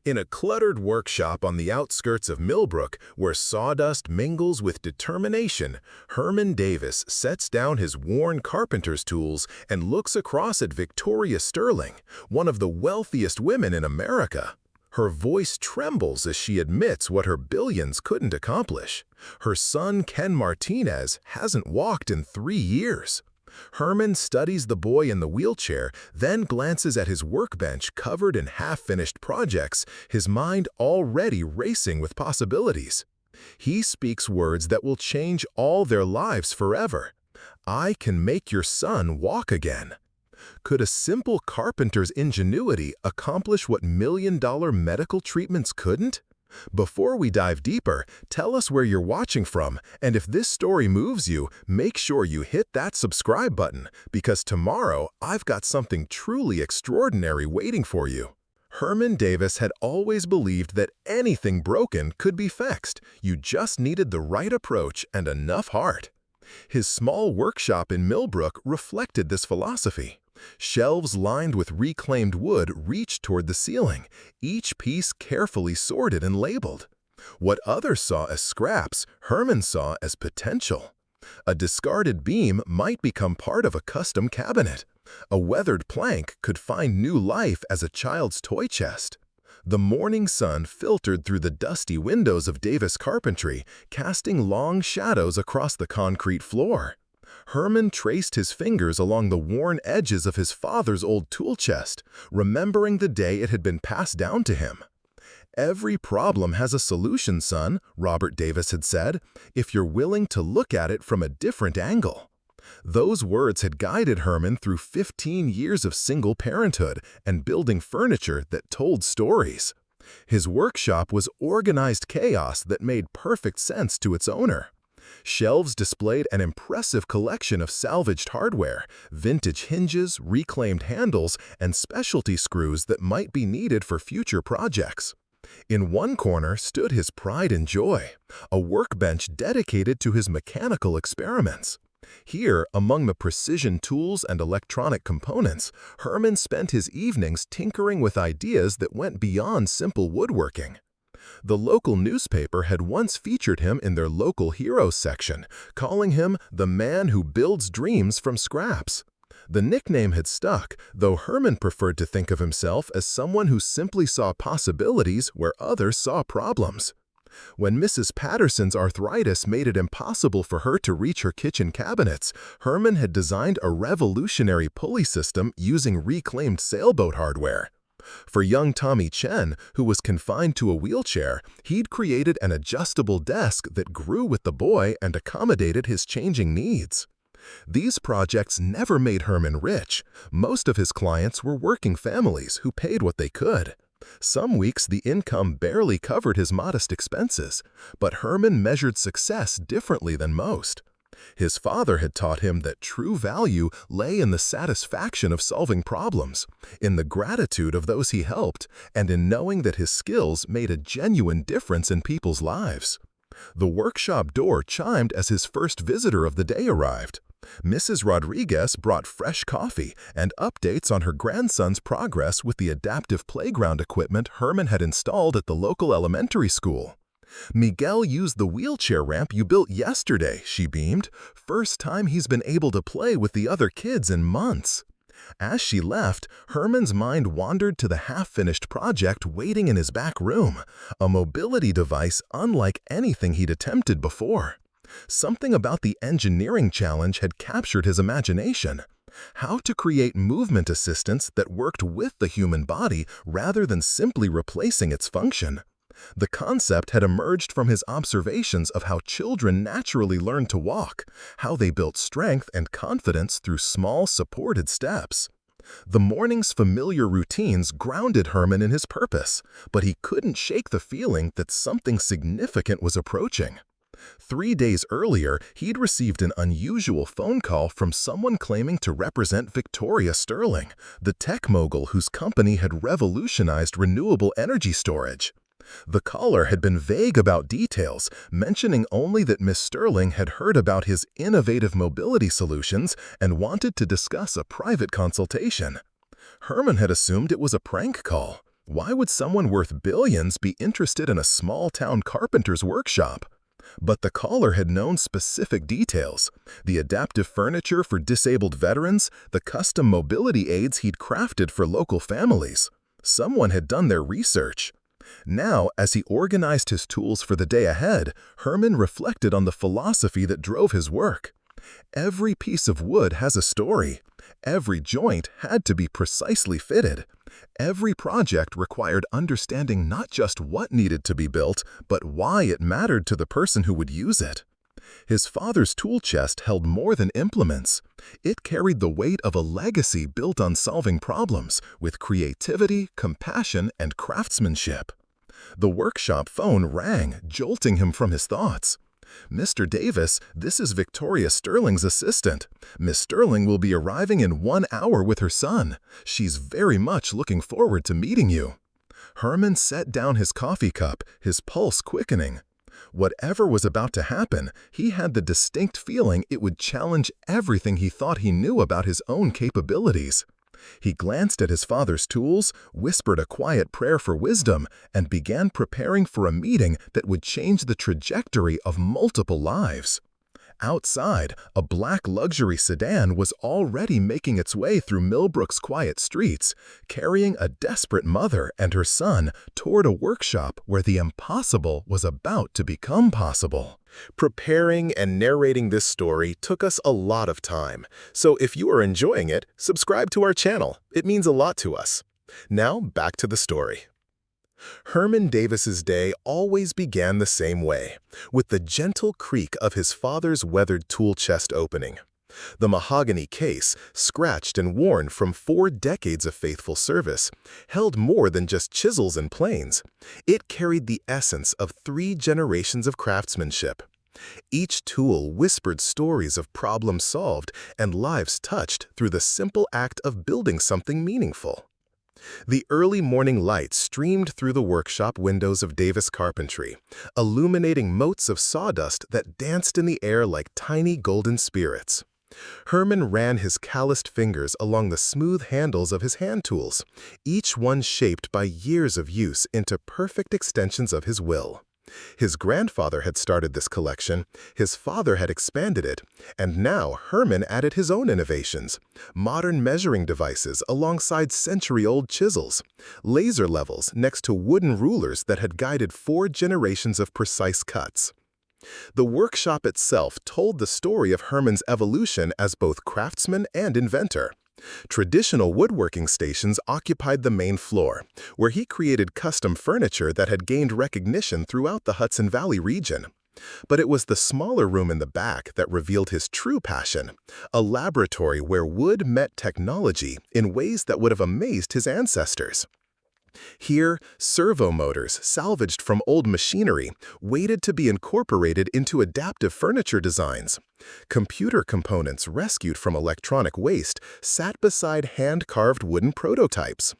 In a cluttered workshop on the outskirts of Millbrook, where sawdust mingles with determination, Herman Davis sets down his worn carpenter's tools and looks across at Victoria Sterling, one of the wealthiest women in America. Her voice trembles as she admits what her billions couldn't accomplish. Her son, Ken Martinez, hasn't walked in 3 years. Herman studies the boy in the wheelchair, then glances at his workbench covered in half-finished projects, his mind already racing with possibilities. He speaks words that will change all their lives forever. "I can make your son walk again." Could a simple carpenter's ingenuity accomplish what million-dollar medical treatments couldn't? Before we dive deeper, tell us where you're watching from, and if this story moves you, make sure you hit that subscribe button, because tomorrow I've got something truly extraordinary waiting for you. Herman Davis had always believed that anything broken could be fixed. You just needed the right approach and enough heart. His small workshop in Millbrook reflected this philosophy. Shelves lined with reclaimed wood reached toward the ceiling, each piece carefully sorted and labeled. What others saw as scraps, Herman saw as potential. A discarded beam might become part of a custom cabinet. A weathered plank could find new life as a child's toy chest. The morning sun filtered through the dusty windows of Davis Carpentry, casting long shadows across the concrete floor. Herman traced his fingers along the worn edges of his father's old tool chest, remembering the day it had been passed down to him. "Every problem has a solution, son," Robert Davis had said, "if you're willing to look at it from a different angle." Those words had guided Herman through 15 years of single parenthood and building furniture that told stories. His workshop was organized chaos that made perfect sense to its owner. Shelves displayed an impressive collection of salvaged hardware, vintage hinges, reclaimed handles, and specialty screws that might be needed for future projects. In one corner stood his pride and joy, a workbench dedicated to his mechanical experiments. Here, among the precision tools and electronic components, Herman spent his evenings tinkering with ideas that went beyond simple woodworking. The local newspaper had once featured him in their local heroes section, calling him the man who builds dreams from scraps. The nickname had stuck, though Herman preferred to think of himself as someone who simply saw possibilities where others saw problems. When Mrs. Patterson's arthritis made it impossible for her to reach her kitchen cabinets, Herman had designed a revolutionary pulley system using reclaimed sailboat hardware. For young Tommy Chen, who was confined to a wheelchair, he'd created an adjustable desk that grew with the boy and accommodated his changing needs. These projects never made Herman rich. Most of his clients were working families who paid what they could. Some weeks the income barely covered his modest expenses, but Herman measured success differently than most. His father had taught him that true value lay in the satisfaction of solving problems, in the gratitude of those he helped, and in knowing that his skills made a genuine difference in people's lives. The workshop door chimed as his first visitor of the day arrived. Mrs. Rodriguez brought fresh coffee and updates on her grandson's progress with the adaptive playground equipment Herman had installed at the local elementary school. "Miguel used the wheelchair ramp you built yesterday," she beamed. "First time he's been able to play with the other kids in months." As she left, Herman's mind wandered to the half-finished project waiting in his back room, a mobility device unlike anything he'd attempted before. Something about the engineering challenge had captured his imagination. How to create movement assistance that worked with the human body rather than simply replacing its function. The concept had emerged from his observations of how children naturally learn to walk, how they built strength and confidence through small, supported steps. The morning's familiar routines grounded Herman in his purpose, but he couldn't shake the feeling that something significant was approaching. 3 days earlier, he'd received an unusual phone call from someone claiming to represent Victoria Sterling, the tech mogul whose company had revolutionized renewable energy storage. The caller had been vague about details, mentioning only that Miss Sterling had heard about his innovative mobility solutions and wanted to discuss a private consultation. Herman had assumed it was a prank call. Why would someone worth billions be interested in a small-town carpenter's workshop? But the caller had known specific details: the adaptive furniture for disabled veterans, the custom mobility aids he'd crafted for local families. Someone had done their research. Now, as he organized his tools for the day ahead, Herman reflected on the philosophy that drove his work. Every piece of wood has a story. Every joint had to be precisely fitted. Every project required understanding not just what needed to be built, but why it mattered to the person who would use it. His father's tool chest held more than implements. It carried the weight of a legacy built on solving problems with creativity, compassion, and craftsmanship. The workshop phone rang, jolting him from his thoughts. "Mr. Davis, this is Victoria Sterling's assistant. Miss Sterling will be arriving in 1 hour with her son. She's very much looking forward to meeting you." Herman set down his coffee cup, his pulse quickening. Whatever was about to happen, he had the distinct feeling it would challenge everything he thought he knew about his own capabilities. He glanced at his father's tools, whispered a quiet prayer for wisdom, and began preparing for a meeting that would change the trajectory of multiple lives. Outside, a black luxury sedan was already making its way through Millbrook's quiet streets, carrying a desperate mother and her son toward a workshop where the impossible was about to become possible. Preparing and narrating this story took us a lot of time, so if you are enjoying it, subscribe to our channel. It means a lot to us. Now, back to the story. Herman Davis's day always began the same way, with the gentle creak of his father's weathered tool chest opening. The mahogany case, scratched and worn from 4 decades of faithful service, held more than just chisels and planes. It carried the essence of 3 generations of craftsmanship. Each tool whispered stories of problems solved and lives touched through the simple act of building something meaningful. The early morning light streamed through the workshop windows of Davis Carpentry, illuminating motes of sawdust that danced in the air like tiny golden spirits. Herman ran his calloused fingers along the smooth handles of his hand tools, each one shaped by years of use into perfect extensions of his will. His grandfather had started this collection, his father had expanded it, and now Herman added his own innovations: modern measuring devices alongside century-old chisels, laser levels next to wooden rulers that had guided 4 generations of precise cuts. The workshop itself told the story of Herman's evolution as both craftsman and inventor. Traditional woodworking stations occupied the main floor, where he created custom furniture that had gained recognition throughout the Hudson Valley region. But it was the smaller room in the back that revealed his true passion, a laboratory where wood met technology in ways that would have amazed his ancestors. Here, servo motors, salvaged from old machinery, waited to be incorporated into adaptive furniture designs. Computer components rescued from electronic waste sat beside hand-carved wooden prototypes.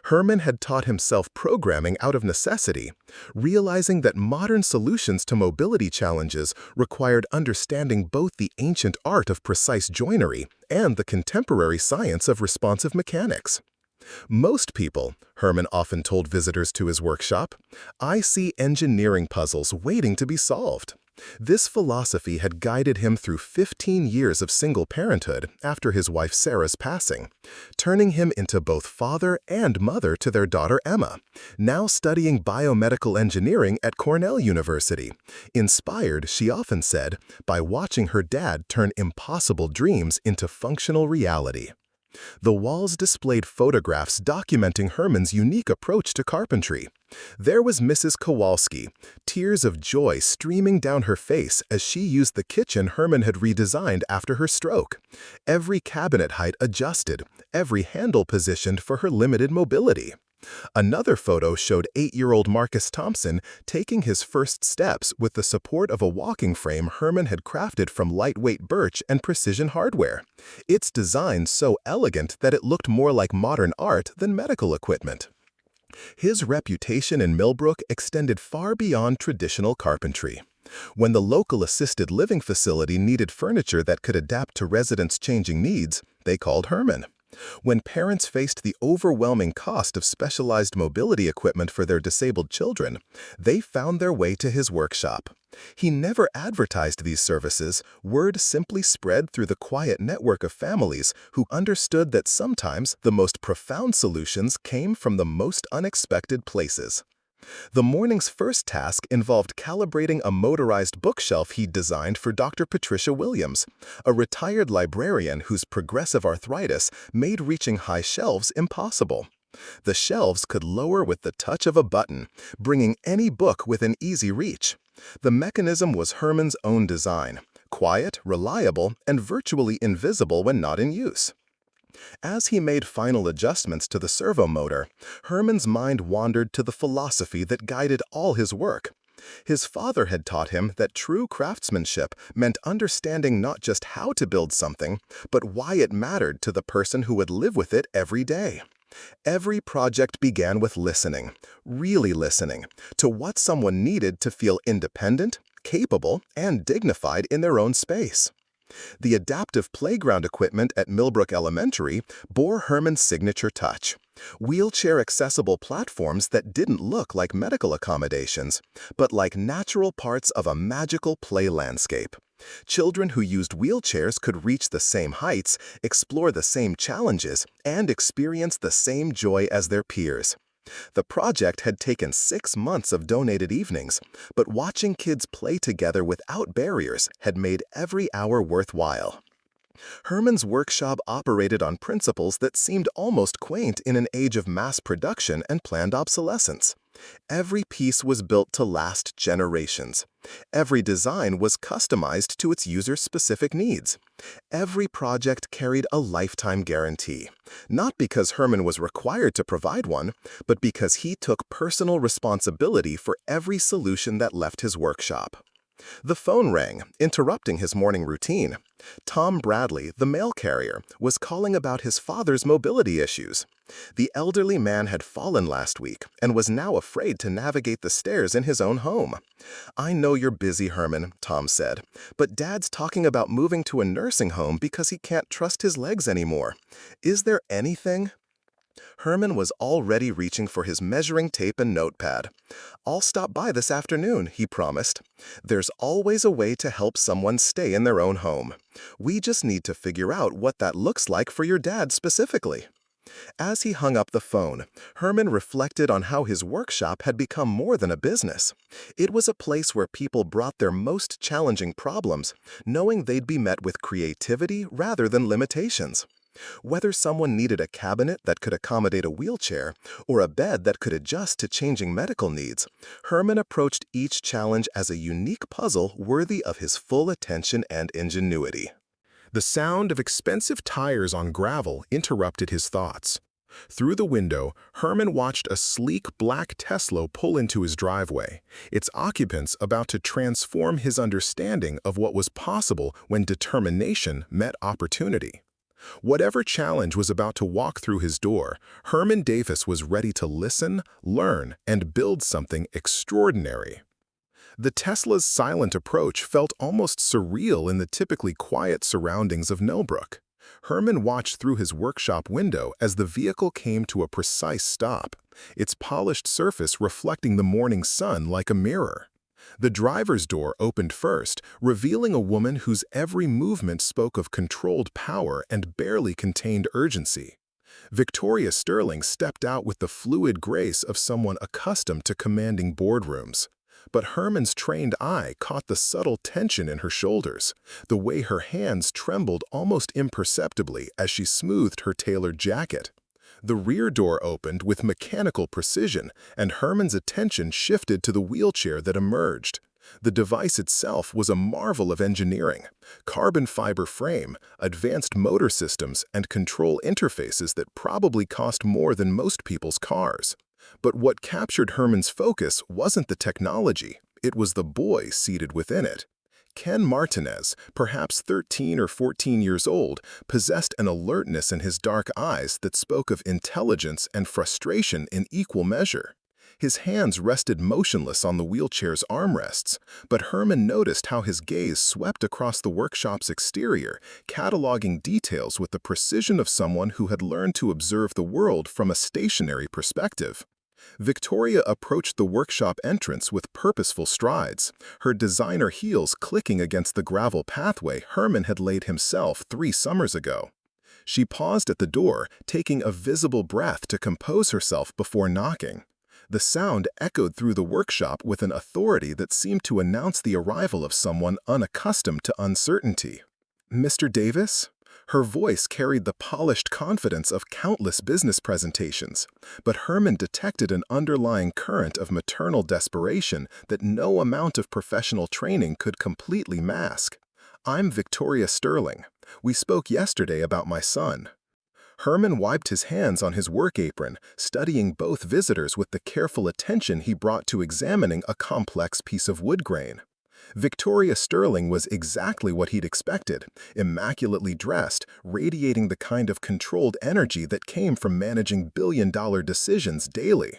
Herman had taught himself programming out of necessity, realizing that modern solutions to mobility challenges required understanding both the ancient art of precise joinery and the contemporary science of responsive mechanics. "Most people," Herman often told visitors to his workshop, "I see engineering puzzles waiting to be solved." This philosophy had guided him through 15 years of single parenthood after his wife Sarah's passing, turning him into both father and mother to their daughter Emma, now studying biomedical engineering at Cornell University, inspired, she often said, by watching her dad turn impossible dreams into functional reality. The walls displayed photographs documenting Herman's unique approach to carpentry. There was Mrs. Kowalski, tears of joy streaming down her face as she used the kitchen Herman had redesigned after her stroke. Every cabinet height adjusted, every handle positioned for her limited mobility. Another photo showed 8-year-old Marcus Thompson taking his first steps with the support of a walking frame Herman had crafted from lightweight birch and precision hardware, its design so elegant that it looked more like modern art than medical equipment. His reputation in Millbrook extended far beyond traditional carpentry. When the local assisted living facility needed furniture that could adapt to residents' changing needs, they called Herman. When parents faced the overwhelming cost of specialized mobility equipment for their disabled children, they found their way to his workshop. He never advertised these services. Word simply spread through the quiet network of families who understood that sometimes the most profound solutions came from the most unexpected places. The morning's first task involved calibrating a motorized bookshelf he'd designed for Dr. Patricia Williams, a retired librarian whose progressive arthritis made reaching high shelves impossible. The shelves could lower with the touch of a button, bringing any book within easy reach. The mechanism was Herman's own design, quiet, reliable, and virtually invisible when not in use. As he made final adjustments to the servo motor, Herman's mind wandered to the philosophy that guided all his work. His father had taught him that true craftsmanship meant understanding not just how to build something, but why it mattered to the person who would live with it every day. Every project began with listening, really listening, to what someone needed to feel independent, capable, and dignified in their own space. The adaptive playground equipment at Millbrook Elementary bore Herman's signature touch. Wheelchair-accessible platforms that didn't look like medical accommodations, but like natural parts of a magical play landscape. Children who used wheelchairs could reach the same heights, explore the same challenges, and experience the same joy as their peers. The project had taken 6 months of donated evenings, but watching kids play together without barriers had made every hour worthwhile. Herman's workshop operated on principles that seemed almost quaint in an age of mass production and planned obsolescence. Every piece was built to last generations. Every design was customized to its user's specific needs. Every project carried a lifetime guarantee, not because Herman was required to provide one, but because he took personal responsibility for every solution that left his workshop. The phone rang, interrupting his morning routine. Tom Bradley, the mail carrier, was calling about his father's mobility issues. The elderly man had fallen last week and was now afraid to navigate the stairs in his own home. "I know you're busy, Herman," Tom said, "but Dad's talking about moving to a nursing home because he can't trust his legs anymore. Is there anything?" Herman was already reaching for his measuring tape and notepad. "I'll stop by this afternoon," he promised. "There's always a way to help someone stay in their own home. We just need to figure out what that looks like for your dad specifically." As he hung up the phone, Herman reflected on how his workshop had become more than a business. It was a place where people brought their most challenging problems, knowing they'd be met with creativity rather than limitations. Whether someone needed a cabinet that could accommodate a wheelchair or a bed that could adjust to changing medical needs, Herman approached each challenge as a unique puzzle worthy of his full attention and ingenuity. The sound of expensive tires on gravel interrupted his thoughts. Through the window, Herman watched a sleek black Tesla pull into his driveway, its occupants about to transform his understanding of what was possible when determination met opportunity. Whatever challenge was about to walk through his door, Herman Davis was ready to listen, learn, and build something extraordinary. The Tesla's silent approach felt almost surreal in the typically quiet surroundings of Millbrook. Herman watched through his workshop window as the vehicle came to a precise stop, its polished surface reflecting the morning sun like a mirror. The driver's door opened first, revealing a woman whose every movement spoke of controlled power and barely contained urgency. Victoria Sterling stepped out with the fluid grace of someone accustomed to commanding boardrooms. But Herman's trained eye caught the subtle tension in her shoulders, the way her hands trembled almost imperceptibly as she smoothed her tailored jacket. The rear door opened with mechanical precision, and Herman's attention shifted to the wheelchair that emerged. The device itself was a marvel of engineering: carbon fiber frame, advanced motor systems, and control interfaces that probably cost more than most people's cars. But what captured Herman's focus wasn't the technology, it was the boy seated within it. Ken Martinez, perhaps 13 or 14 years old, possessed an alertness in his dark eyes that spoke of intelligence and frustration in equal measure. His hands rested motionless on the wheelchair's armrests, but Herman noticed how his gaze swept across the workshop's exterior, cataloging details with the precision of someone who had learned to observe the world from a stationary perspective. Victoria approached the workshop entrance with purposeful strides, her designer heels clicking against the gravel pathway Herman had laid himself 3 summers ago. She paused at the door, taking a visible breath to compose herself before knocking. The sound echoed through the workshop with an authority that seemed to announce the arrival of someone unaccustomed to uncertainty. "Mr. Davis?" Her voice carried the polished confidence of countless business presentations, but Herman detected an underlying current of maternal desperation that no amount of professional training could completely mask. "I'm Victoria Sterling. We spoke yesterday about my son." Herman wiped his hands on his work apron, studying both visitors with the careful attention he brought to examining a complex piece of wood grain. Victoria Sterling was exactly what he'd expected, immaculately dressed, radiating the kind of controlled energy that came from managing billion-dollar decisions daily.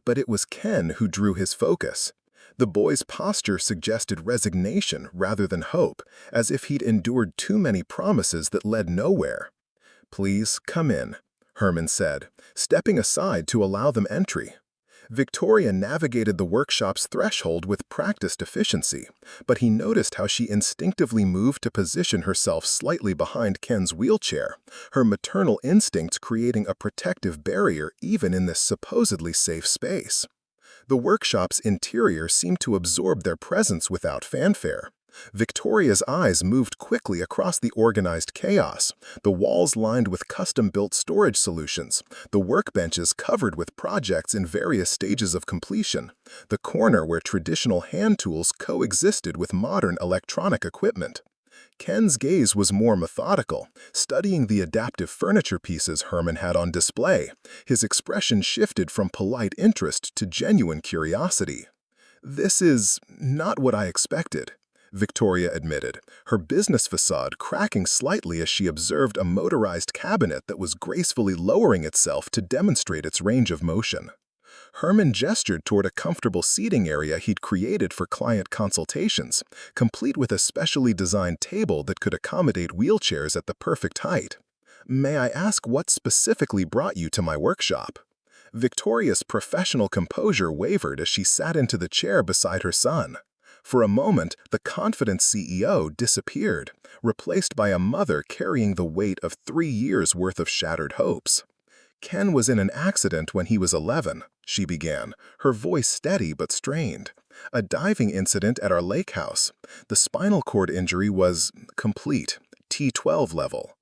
But it was Ken who drew his focus. The boy's posture suggested resignation rather than hope, as if he'd endured too many promises that led nowhere. "Please come in," Herman said, stepping aside to allow them entry. Victoria navigated the workshop's threshold with practiced efficiency, but he noticed how she instinctively moved to position herself slightly behind Ken's wheelchair, her maternal instincts creating a protective barrier even in this supposedly safe space. The workshop's interior seemed to absorb their presence without fanfare. Victoria's eyes moved quickly across the organized chaos, the walls lined with custom-built storage solutions, the workbenches covered with projects in various stages of completion, the corner where traditional hand tools coexisted with modern electronic equipment. Ken's gaze was more methodical, studying the adaptive furniture pieces Herman had on display. His expression shifted from polite interest to genuine curiosity. "This is not what I expected," Victoria admitted, her business facade cracking slightly as she observed a motorized cabinet that was gracefully lowering itself to demonstrate its range of motion. Herman gestured toward a comfortable seating area he'd created for client consultations, complete with a specially designed table that could accommodate wheelchairs at the perfect height. "May I ask what specifically brought you to my workshop?" Victoria's professional composure wavered as she sat into the chair beside her son. For a moment, the confident CEO disappeared, replaced by a mother carrying the weight of 3 years' worth of shattered hopes. "Ken was in an accident when he was 11, she began, her voice steady but strained. "A diving incident at our lake house. The spinal cord injury was complete, T12 level."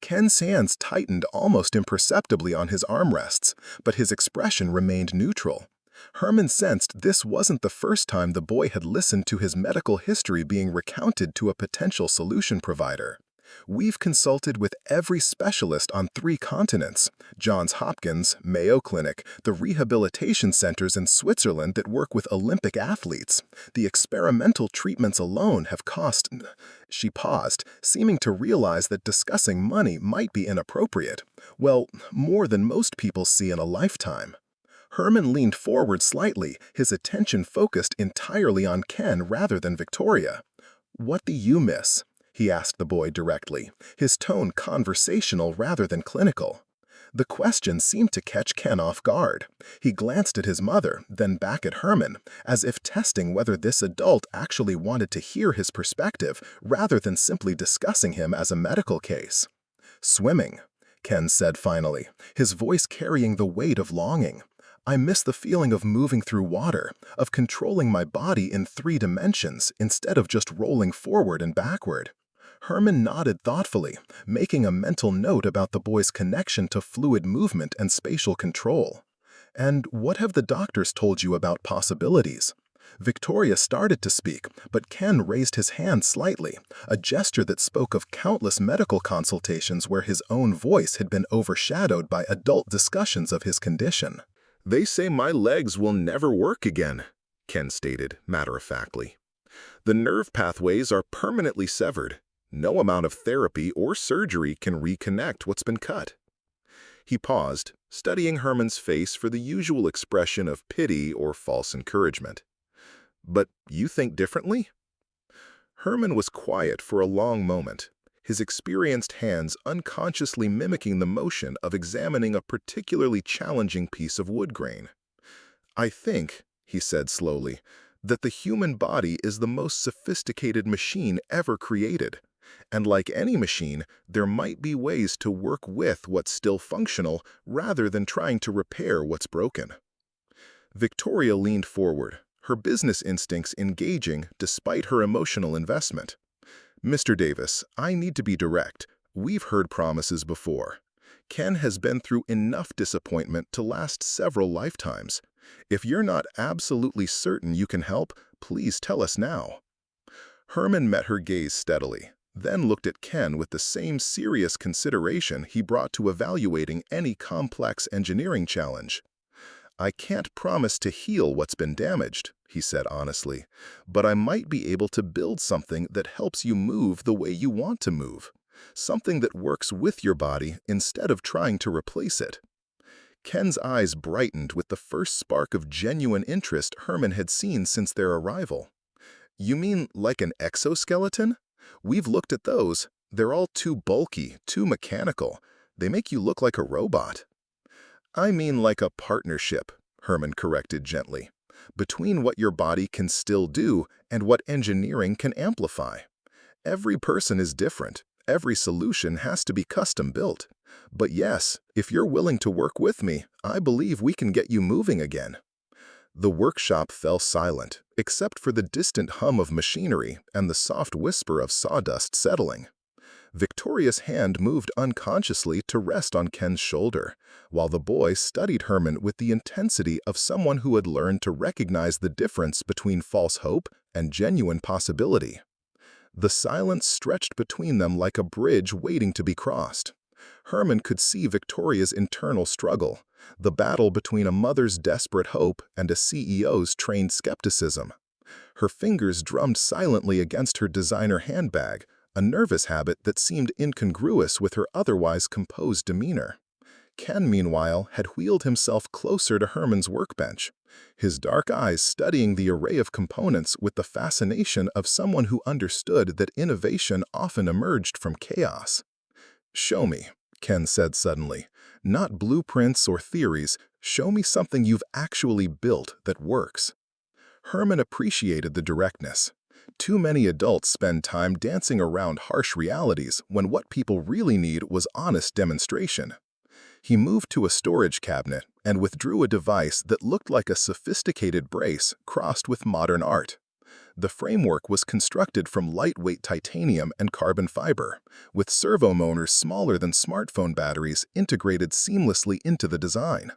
Ken's hands tightened almost imperceptibly on his armrests, but his expression remained neutral. Herman sensed this wasn't the first time the boy had listened to his medical history being recounted to a potential solution provider. "We've consulted with every specialist on 3 continents, Johns Hopkins, Mayo Clinic, the rehabilitation centers in Switzerland that work with Olympic athletes. The experimental treatments alone have cost—" She paused, seeming to realize that discussing money might be inappropriate. "Well, more than most people see in a lifetime." Herman leaned forward slightly, his attention focused entirely on Ken rather than Victoria. "What do you miss?" he asked the boy directly, his tone conversational rather than clinical. The question seemed to catch Ken off guard. He glanced at his mother, then back at Herman, as if testing whether this adult actually wanted to hear his perspective rather than simply discussing him as a medical case. "Swimming," Ken said finally, his voice carrying the weight of longing. "I miss the feeling of moving through water, of controlling my body in 3 dimensions instead of just rolling forward and backward." Herman nodded thoughtfully, making a mental note about the boy's connection to fluid movement and spatial control. "And what have the doctors told you about possibilities?" Victoria started to speak, but Ken raised his hand slightly, a gesture that spoke of countless medical consultations where his own voice had been overshadowed by adult discussions of his condition. "They say my legs will never work again," Ken stated matter-of-factly. "The nerve pathways are permanently severed. No amount of therapy or surgery can reconnect what's been cut." He paused, studying Herman's face for the usual expression of pity or false encouragement. "But you think differently?" Herman was quiet for a long moment, his experienced hands unconsciously mimicking the motion of examining a particularly challenging piece of wood grain. "I think," he said slowly, "that the human body is the most sophisticated machine ever created. And like any machine, there might be ways to work with what's still functional rather than trying to repair what's broken." Victoria leaned forward, her business instincts engaging despite her emotional investment. "Mr. Davis, I need to be direct. We've heard promises before. Ken has been through enough disappointment to last several lifetimes. If you're not absolutely certain you can help, please tell us now." Herman met her gaze steadily, then looked at Ken with the same serious consideration he brought to evaluating any complex engineering challenge. "I can't promise to heal what's been damaged," he said honestly, "but I might be able to build something that helps you move the way you want to move. Something that works with your body instead of trying to replace it." Ken's eyes brightened with the first spark of genuine interest Herman had seen since their arrival. "You mean like an exoskeleton? We've looked at those. They're all too bulky, too mechanical. They make you look like a robot." "I mean like a partnership," Herman corrected gently, "between what your body can still do and what engineering can amplify. Every person is different. Every solution has to be custom built. But yes, if you're willing to work with me, I believe we can get you moving again." The workshop fell silent, except for the distant hum of machinery and the soft whisper of sawdust settling. Victoria's hand moved unconsciously to rest on Ken's shoulder, while the boy studied Herman with the intensity of someone who had learned to recognize the difference between false hope and genuine possibility. The silence stretched between them like a bridge waiting to be crossed. Herman could see Victoria's internal struggle, the battle between a mother's desperate hope and a CEO's trained skepticism. Her fingers drummed silently against her designer handbag, a nervous habit that seemed incongruous with her otherwise composed demeanor. Ken, meanwhile, had wheeled himself closer to Herman's workbench, his dark eyes studying the array of components with the fascination of someone who understood that innovation often emerged from chaos. "Show me," Ken said suddenly. "Not blueprints or theories. Show me something you've actually built that works." Herman appreciated the directness. Too many adults spend time dancing around harsh realities when what people really need was honest demonstration. He moved to a storage cabinet and withdrew a device that looked like a sophisticated brace crossed with modern art. The framework was constructed from lightweight titanium and carbon fiber, with servo motors smaller than smartphone batteries integrated seamlessly into the design.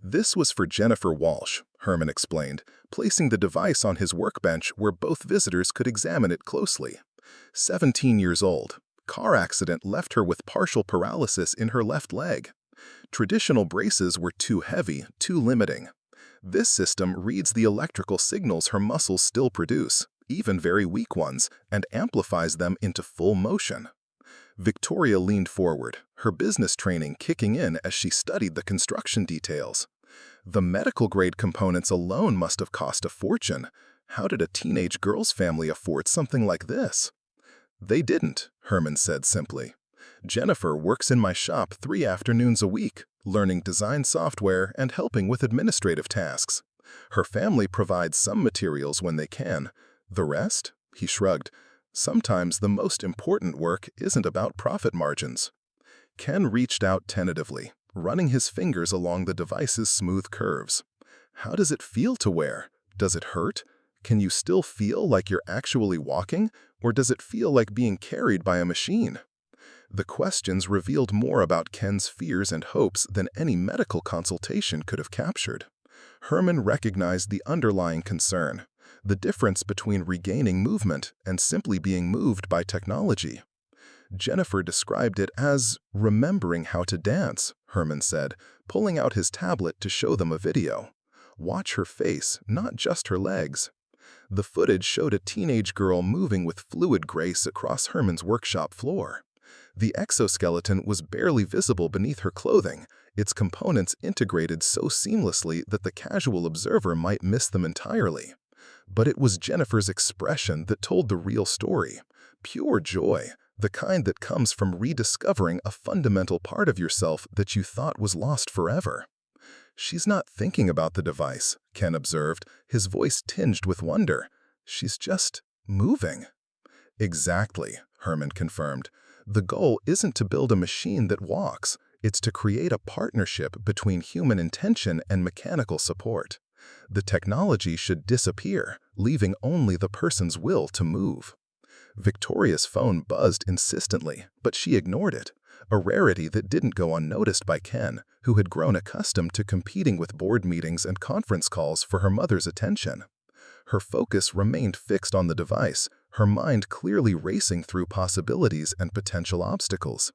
"This was for Jennifer Walsh," Herman explained, placing the device on his workbench where both visitors could examine it closely. 17 years old. Car accident left her with partial paralysis in her left leg. Traditional braces were too heavy, too limiting. This system reads the electrical signals her muscles still produce, even very weak ones, and amplifies them into full motion. Victoria leaned forward, her business training kicking in as she studied the construction details. The medical-grade components alone must have cost a fortune. How did a teenage girl's family afford something like this? "They didn't," Herman said simply. "Jennifer works in my shop 3 afternoons a week, learning design software and helping with administrative tasks. Her family provides some materials when they can. The rest?" He shrugged. "Sometimes the most important work isn't about profit margins." Ken reached out tentatively, running his fingers along the device's smooth curves. "How does it feel to wear? Does it hurt? Can you still feel like you're actually walking, or does it feel like being carried by a machine?" The questions revealed more about Ken's fears and hopes than any medical consultation could have captured. Herman recognized the underlying concern, the difference between regaining movement and simply being moved by technology. Jennifer described it as remembering how to dance, Herman said, pulling out his tablet to show them a video. "Watch her face, not just her legs." The footage showed a teenage girl moving with fluid grace across Herman's workshop floor. The exoskeleton was barely visible beneath her clothing, its components integrated so seamlessly that the casual observer might miss them entirely. But it was Jennifer's expression that told the real story. Pure joy, the kind that comes from rediscovering a fundamental part of yourself that you thought was lost forever. "She's not thinking about the device," Ken observed, his voice tinged with wonder. "She's just moving." "Exactly," Herman confirmed. "The goal isn't to build a machine that walks. It's to create a partnership between human intention and mechanical support. The technology should disappear, leaving only the person's will to move." Victoria's phone buzzed insistently, but she ignored it, a rarity that didn't go unnoticed by Ken, who had grown accustomed to competing with board meetings and conference calls for her mother's attention. Her focus remained fixed on the device, her mind clearly racing through possibilities and potential obstacles.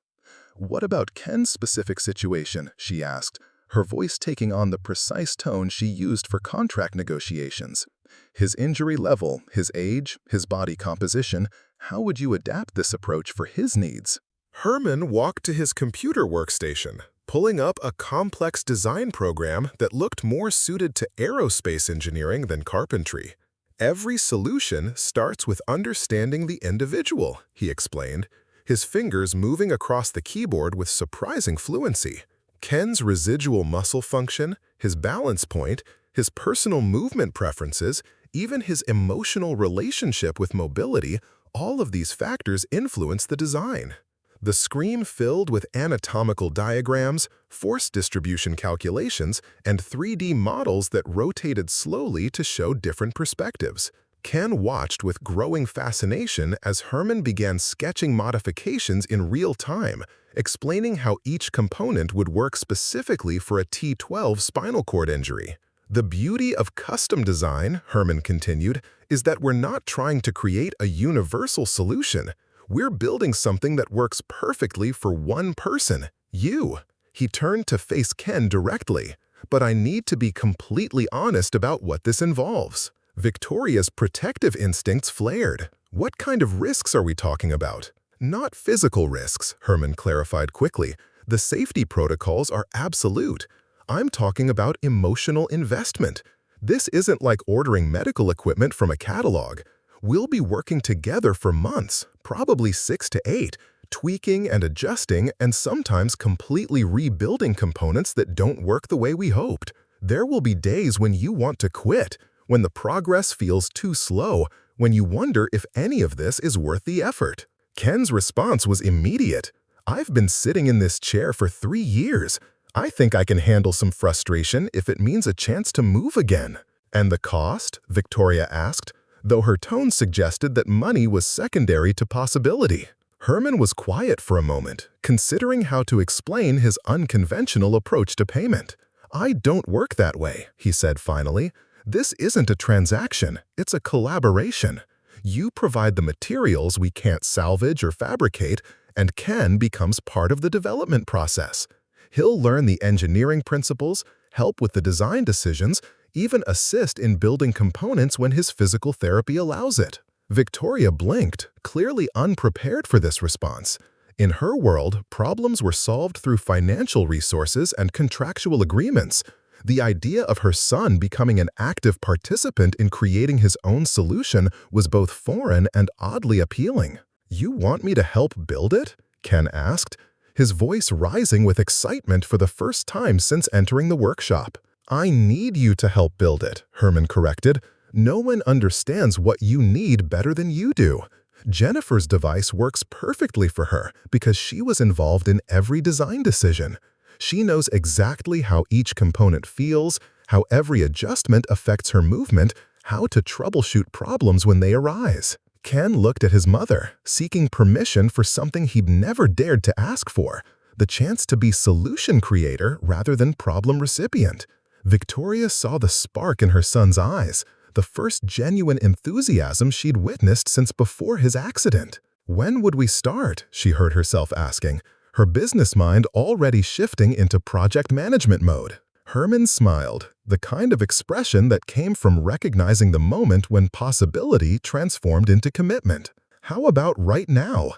"What about Ken's specific situation?" she asked, her voice taking on the precise tone she used for contract negotiations. "His injury level, his age, his body composition, how would you adapt this approach for his needs?" Herman walked to his computer workstation, pulling up a complex design program that looked more suited to aerospace engineering than carpentry. "Every solution starts with understanding the individual," he explained, his fingers moving across the keyboard with surprising fluency. Ken's residual muscle function, his balance point, his personal movement preferences, even his emotional relationship with mobility, all of these factors influence the design. The screen filled with anatomical diagrams, force distribution calculations, and 3D models that rotated slowly to show different perspectives. Ken watched with growing fascination as Herman began sketching modifications in real time, explaining how each component would work specifically for a T12 spinal cord injury. "The beauty of custom design," Herman continued, "is that we're not trying to create a universal solution. We're building something that works perfectly for one person, you." He turned to face Ken directly. "But I need to be completely honest about what this involves." Victoria's protective instincts flared. "What kind of risks are we talking about?" "Not physical risks," Herman clarified quickly. "The safety protocols are absolute. I'm talking about emotional investment. This isn't like ordering medical equipment from a catalog. We'll be working together for months, probably 6 to 8, tweaking and adjusting and sometimes completely rebuilding components that don't work the way we hoped. There will be days when you want to quit, when the progress feels too slow, when you wonder if any of this is worth the effort." Ken's response was immediate. "I've been sitting in this chair for 3 years. I think I can handle some frustration if it means a chance to move again." "And the cost?" Victoria asked, though her tone suggested that money was secondary to possibility. Herman was quiet for a moment, considering how to explain his unconventional approach to payment. "I don't work that way," he said finally. "This isn't a transaction, it's a collaboration. You provide the materials we can't salvage or fabricate, and Ken becomes part of the development process. He'll learn the engineering principles, help with the design decisions, even assist in building components when his physical therapy allows it." Victoria blinked, clearly unprepared for this response. In her world, problems were solved through financial resources and contractual agreements. The idea of her son becoming an active participant in creating his own solution was both foreign and oddly appealing. "You want me to help build it?" Ken asked, his voice rising with excitement for the first time since entering the workshop. "I need you to help build it," Herman corrected. "No one understands what you need better than you do. Jennifer's device works perfectly for her because she was involved in every design decision. She knows exactly how each component feels, how every adjustment affects her movement, how to troubleshoot problems when they arise." Ken looked at his mother, seeking permission for something he'd never dared to ask for, the chance to be solution creator rather than problem recipient. Victoria saw the spark in her son's eyes, the first genuine enthusiasm she'd witnessed since before his accident. "When would we start?" she heard herself asking, her business mind already shifting into project management mode. Herman smiled, the kind of expression that came from recognizing the moment when possibility transformed into commitment. "How about right now?"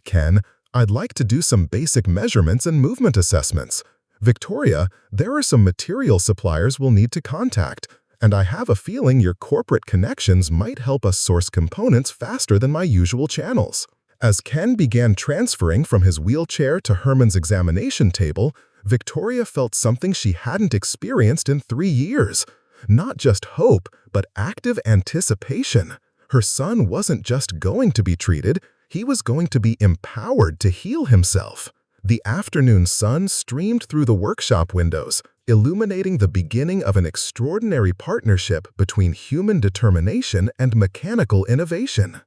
"Ken, I'd like to do some basic measurements and movement assessments. Victoria, there are some material suppliers we'll need to contact, and I have a feeling your corporate connections might help us source components faster than my usual channels. As Ken began transferring from his wheelchair to Herman's examination table, Victoria felt something she hadn't experienced in 3 years. Not just hope, but active anticipation. Her son wasn't just going to be treated, he was going to be empowered to heal himself. The afternoon sun streamed through the workshop windows, illuminating the beginning of an extraordinary partnership between human determination and mechanical innovation.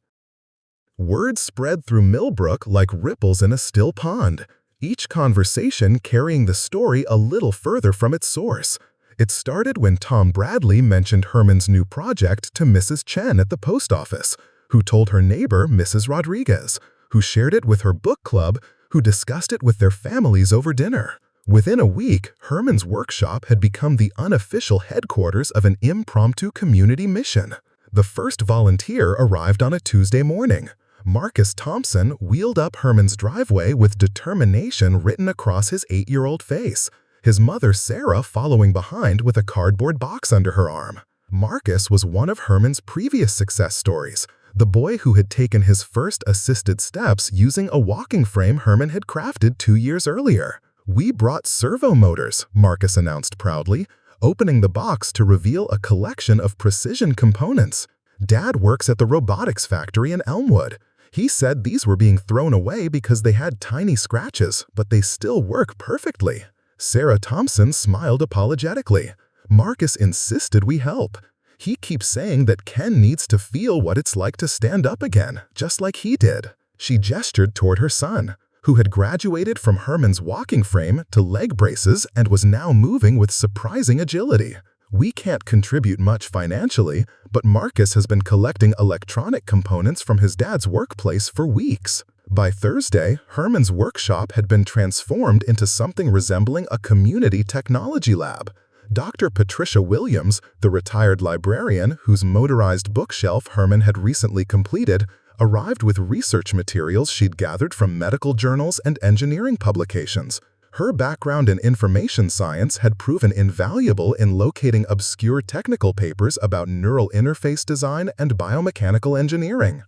Word spread through Millbrook like ripples in a still pond, each conversation carrying the story a little further from its source. It started when Tom Bradley mentioned Herman's new project to Mrs. Chen at the post office, who told her neighbor, Mrs. Rodriguez, who shared it with her book club, who discussed it with their families over dinner. Within a week, Herman's workshop had become the unofficial headquarters of an impromptu community mission. The first volunteer arrived on a Tuesday morning. Marcus Thompson wheeled up Herman's driveway with determination written across his 8-year-old face, his mother Sarah following behind with a cardboard box under her arm. Marcus was one of Herman's previous success stories, the boy who had taken his first assisted steps using a walking frame Herman had crafted 2 years earlier. "We brought servo motors," Marcus announced proudly, opening the box to reveal a collection of precision components. "Dad works at the robotics factory in Elmwood. He said these were being thrown away because they had tiny scratches, but they still work perfectly." Sarah Thompson smiled apologetically. "Marcus insisted we help. He keeps saying that Ken needs to feel what it's like to stand up again, just like he did." She gestured toward her son, who had graduated from Herman's walking frame to leg braces and was now moving with surprising agility. "We can't contribute much financially, but Marcus has been collecting electronic components from his dad's workplace for weeks." By Thursday, Herman's workshop had been transformed into something resembling a community technology lab. Dr. Patricia Williams, the retired librarian whose motorized bookshelf Herman had recently completed, arrived with research materials she'd gathered from medical journals and engineering publications. Her background in information science had proven invaluable in locating obscure technical papers about neural interface design and biomechanical engineering.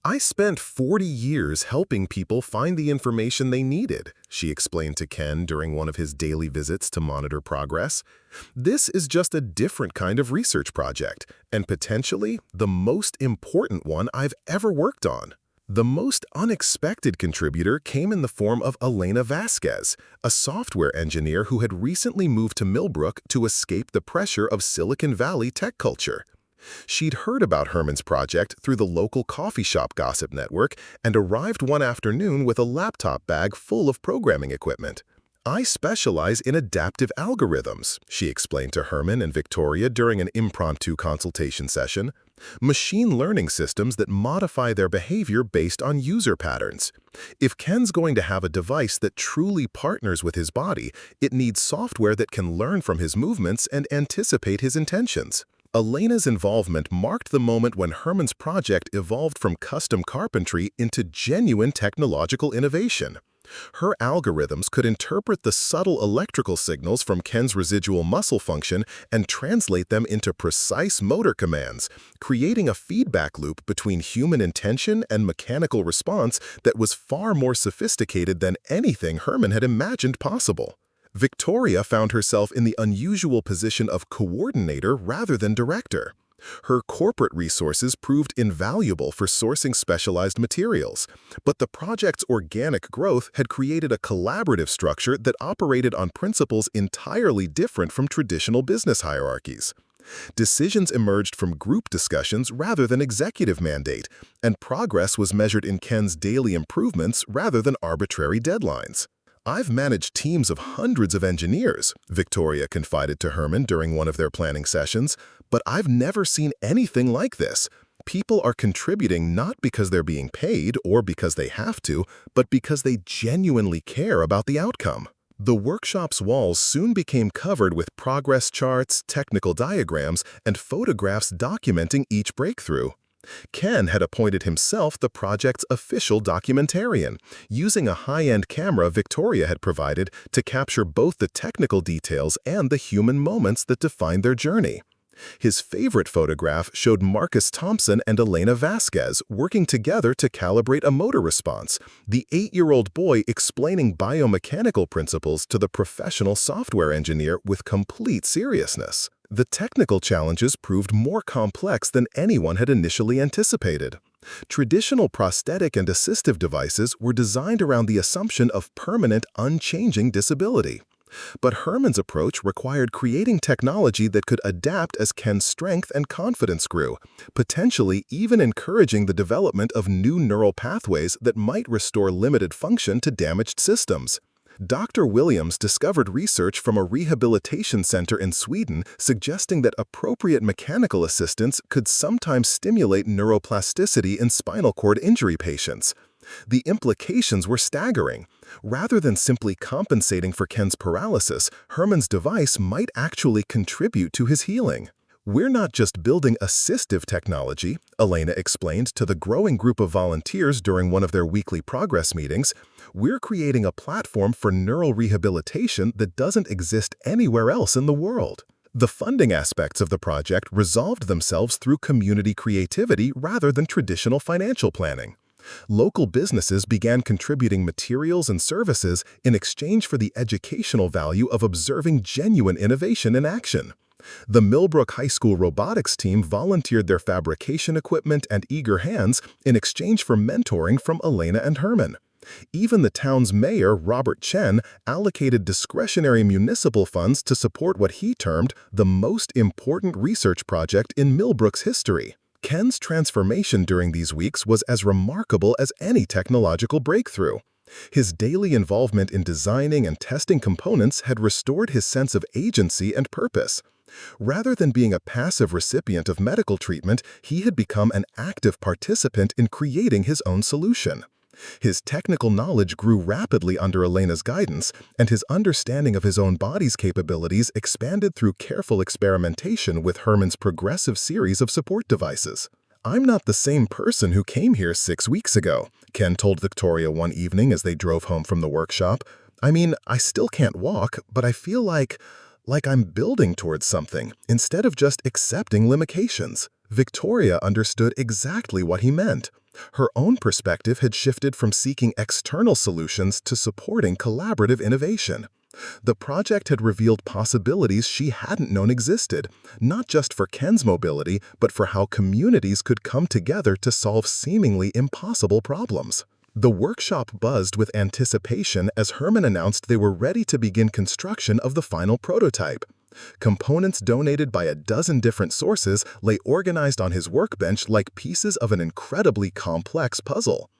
"I spent 40 years helping people find the information they needed," she explained to Ken during one of his daily visits to monitor progress. "This is just a different kind of research project, and potentially the most important one I've ever worked on." The most unexpected contributor came in the form of Elena Vasquez, a software engineer who had recently moved to Millbrook to escape the pressure of Silicon Valley tech culture. She'd heard about Herman's project through the local coffee shop gossip network and arrived one afternoon with a laptop bag full of programming equipment. "I specialize in adaptive algorithms," she explained to Herman and Victoria during an impromptu consultation session. "Machine learning systems that modify their behavior based on user patterns. If Ken's going to have a device that truly partners with his body, it needs software that can learn from his movements and anticipate his intentions." Elena's involvement marked the moment when Herman's project evolved from custom carpentry into genuine technological innovation. Her algorithms could interpret the subtle electrical signals from Ken's residual muscle function and translate them into precise motor commands, creating a feedback loop between human intention and mechanical response that was far more sophisticated than anything Herman had imagined possible. Victoria found herself in the unusual position of coordinator rather than director. Her corporate resources proved invaluable for sourcing specialized materials, but the project's organic growth had created a collaborative structure that operated on principles entirely different from traditional business hierarchies. Decisions emerged from group discussions rather than executive mandate, and progress was measured in Ken's daily improvements rather than arbitrary deadlines. "I've managed teams of hundreds of engineers," Victoria confided to Herman during one of their planning sessions, "but I've never seen anything like this. People are contributing not because they're being paid or because they have to, but because they genuinely care about the outcome." The workshop's walls soon became covered with progress charts, technical diagrams, and photographs documenting each breakthrough. Ken had appointed himself the project's official documentarian, using a high-end camera Victoria had provided to capture both the technical details and the human moments that defined their journey. His favorite photograph showed Marcus Thompson and Elena Vasquez working together to calibrate a motor response, the 8-year-old boy explaining biomechanical principles to the professional software engineer with complete seriousness. The technical challenges proved more complex than anyone had initially anticipated. Traditional prosthetic and assistive devices were designed around the assumption of permanent, unchanging disability. But Herman's approach required creating technology that could adapt as Ken's strength and confidence grew, potentially even encouraging the development of new neural pathways that might restore limited function to damaged systems. Dr. Williams discovered research from a rehabilitation center in Sweden suggesting that appropriate mechanical assistance could sometimes stimulate neuroplasticity in spinal cord injury patients. The implications were staggering. Rather than simply compensating for Ken's paralysis, Herman's device might actually contribute to his healing. "We're not just building assistive technology," Elena explained to the growing group of volunteers during one of their weekly progress meetings. "We're creating a platform for neural rehabilitation that doesn't exist anywhere else in the world." The funding aspects of the project resolved themselves through community creativity rather than traditional financial planning. Local businesses began contributing materials and services in exchange for the educational value of observing genuine innovation in action. The Millbrook High School robotics team volunteered their fabrication equipment and eager hands in exchange for mentoring from Elena and Herman. Even the town's mayor, Robert Chen, allocated discretionary municipal funds to support what he termed the most important research project in Millbrook's history. Ken's transformation during these weeks was as remarkable as any technological breakthrough. His daily involvement in designing and testing components had restored his sense of agency and purpose. Rather than being a passive recipient of medical treatment, he had become an active participant in creating his own solution. His technical knowledge grew rapidly under Elena's guidance, and his understanding of his own body's capabilities expanded through careful experimentation with Herman's progressive series of support devices. "I'm not the same person who came here 6 weeks ago," Ken told Victoria one evening as they drove home from the workshop. "I mean, I still can't walk, but I feel like I'm building towards something, instead of just accepting limitations." Victoria understood exactly what he meant. Her own perspective had shifted from seeking external solutions to supporting collaborative innovation. The project had revealed possibilities she hadn't known existed, not just for Ken's mobility, but for how communities could come together to solve seemingly impossible problems. The workshop buzzed with anticipation as Herman announced they were ready to begin construction of the final prototype. Components donated by a dozen different sources lay organized on his workbench like pieces of an incredibly complex puzzle.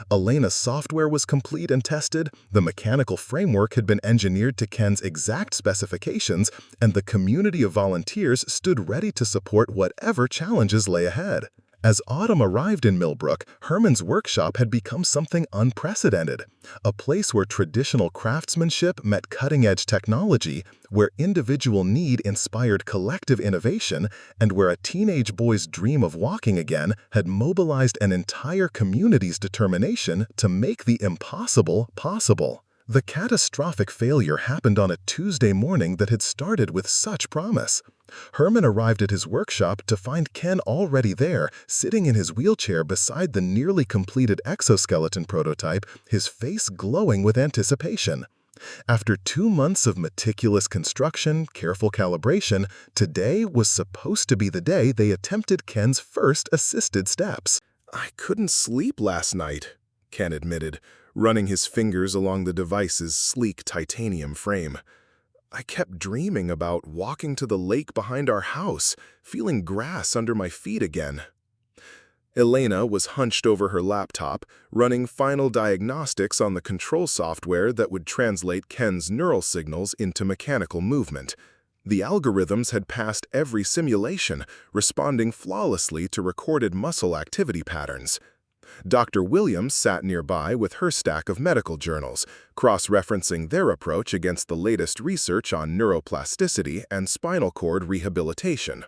Elena's software was complete and tested, the mechanical framework had been engineered to Ken's exact specifications, and the community of volunteers stood ready to support whatever challenges lay ahead. As autumn arrived in Millbrook, Herman's workshop had become something unprecedented, a place where traditional craftsmanship met cutting-edge technology, where individual need inspired collective innovation, and where a teenage boy's dream of walking again had mobilized an entire community's determination to make the impossible possible. The catastrophic failure happened on a Tuesday morning that had started with such promise. Herman arrived at his workshop to find Ken already there, sitting in his wheelchair beside the nearly completed exoskeleton prototype, his face glowing with anticipation. After 2 months of meticulous construction, careful calibration, today was supposed to be the day they attempted Ken's first assisted steps. "I couldn't sleep last night," Ken admitted, running his fingers along the device's sleek titanium frame. "I kept dreaming about walking to the lake behind our house, feeling grass under my feet again." Elena was hunched over her laptop, running final diagnostics on the control software that would translate Ken's neural signals into mechanical movement. The algorithms had passed every simulation, responding flawlessly to recorded muscle activity patterns. Dr. Williams sat nearby with her stack of medical journals, cross-referencing their approach against the latest research on neuroplasticity and spinal cord rehabilitation.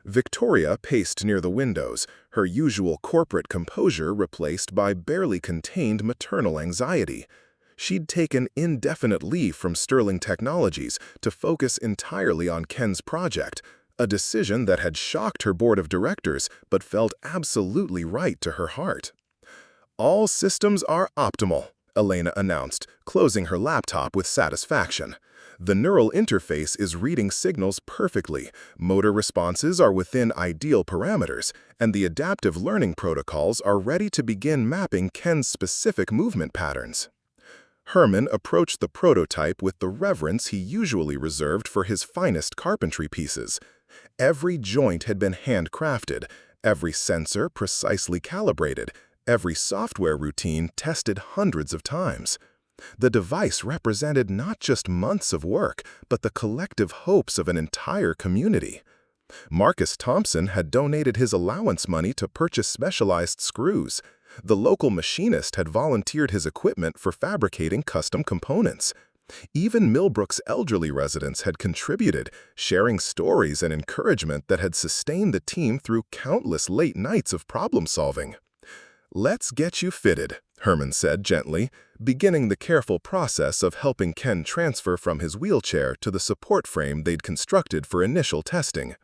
Victoria paced near the windows, her usual corporate composure replaced by barely contained maternal anxiety. She'd taken indefinite leave from Sterling Technologies to focus entirely on Ken's project, a decision that had shocked her board of directors but felt absolutely right to her heart. "All systems are optimal," Elena announced, closing her laptop with satisfaction. "The neural interface is reading signals perfectly, motor responses are within ideal parameters, and the adaptive learning protocols are ready to begin mapping Ken's specific movement patterns." Herman approached the prototype with the reverence he usually reserved for his finest carpentry pieces. Every joint had been handcrafted, every sensor precisely calibrated, every software routine tested hundreds of times. The device represented not just months of work, but the collective hopes of an entire community. Marcus Thompson had donated his allowance money to purchase specialized screws. The local machinist had volunteered his equipment for fabricating custom components. Even Millbrook's elderly residents had contributed, sharing stories and encouragement that had sustained the team through countless late nights of problem-solving. "Let's get you fitted," Herman said gently, beginning the careful process of helping Ken transfer from his wheelchair to the support frame they'd constructed for initial testing.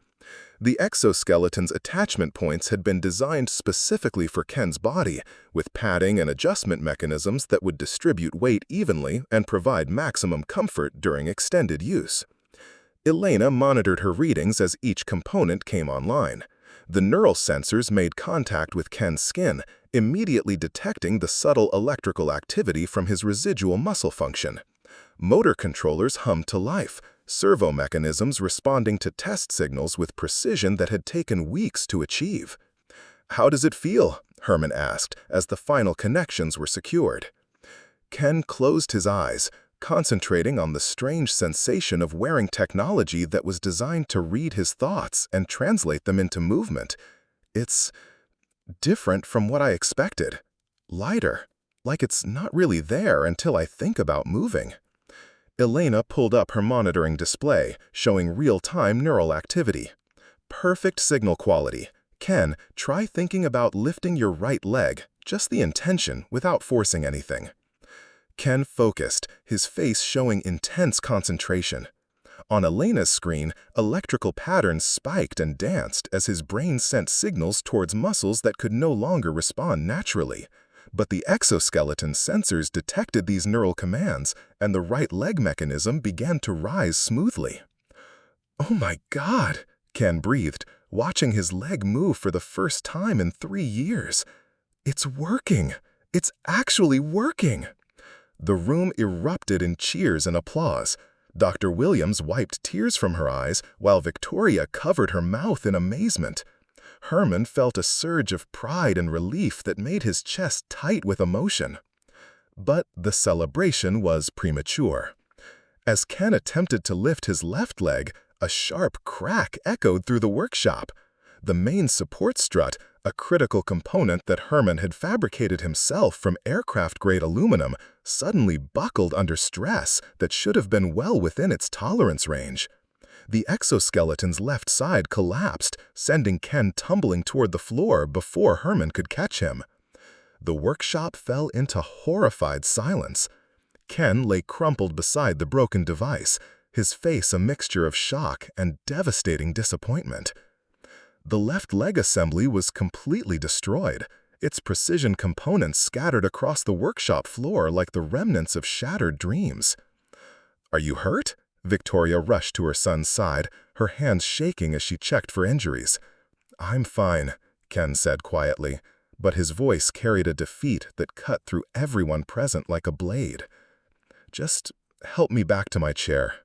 The exoskeleton's attachment points had been designed specifically for Ken's body, with padding and adjustment mechanisms that would distribute weight evenly and provide maximum comfort during extended use. Elena monitored her readings as each component came online. The neural sensors made contact with Ken's skin, immediately detecting the subtle electrical activity from his residual muscle function. Motor controllers hummed to life, servo mechanisms responding to test signals with precision that had taken weeks to achieve. "How does it feel?" Herman asked, as the final connections were secured. Ken closed his eyes, concentrating on the strange sensation of wearing technology that was designed to read his thoughts and translate them into movement. "It's different from what I expected. Lighter, like it's not really there until I think about moving." Elena pulled up her monitoring display, showing real-time neural activity. "Perfect signal quality. Ken, try thinking about lifting your right leg, just the intention, without forcing anything." Ken focused, his face showing intense concentration. On Elena's screen, electrical patterns spiked and danced as his brain sent signals towards muscles that could no longer respond naturally. But the exoskeleton sensors detected these neural commands, and the right leg mechanism began to rise smoothly. "Oh my God," Ken breathed, watching his leg move for the first time in 3 years. "It's working! It's actually working!" The room erupted in cheers and applause. Dr. Williams wiped tears from her eyes, while Victoria covered her mouth in amazement. Herman felt a surge of pride and relief that made his chest tight with emotion. But the celebration was premature. As Ken attempted to lift his left leg, a sharp crack echoed through the workshop. The main support strut, a critical component that Herman had fabricated himself from aircraft-grade aluminum, suddenly buckled under stress that should have been well within its tolerance range. The exoskeleton's left side collapsed, sending Ken tumbling toward the floor before Herman could catch him. The workshop fell into horrified silence. Ken lay crumpled beside the broken device, his face a mixture of shock and devastating disappointment. The left leg assembly was completely destroyed, its precision components scattered across the workshop floor like the remnants of shattered dreams. "Are you hurt?" Victoria rushed to her son's side, her hands shaking as she checked for injuries. "I'm fine," Ken said quietly, but his voice carried a defeat that cut through everyone present like a blade. "Just help me back to my chair."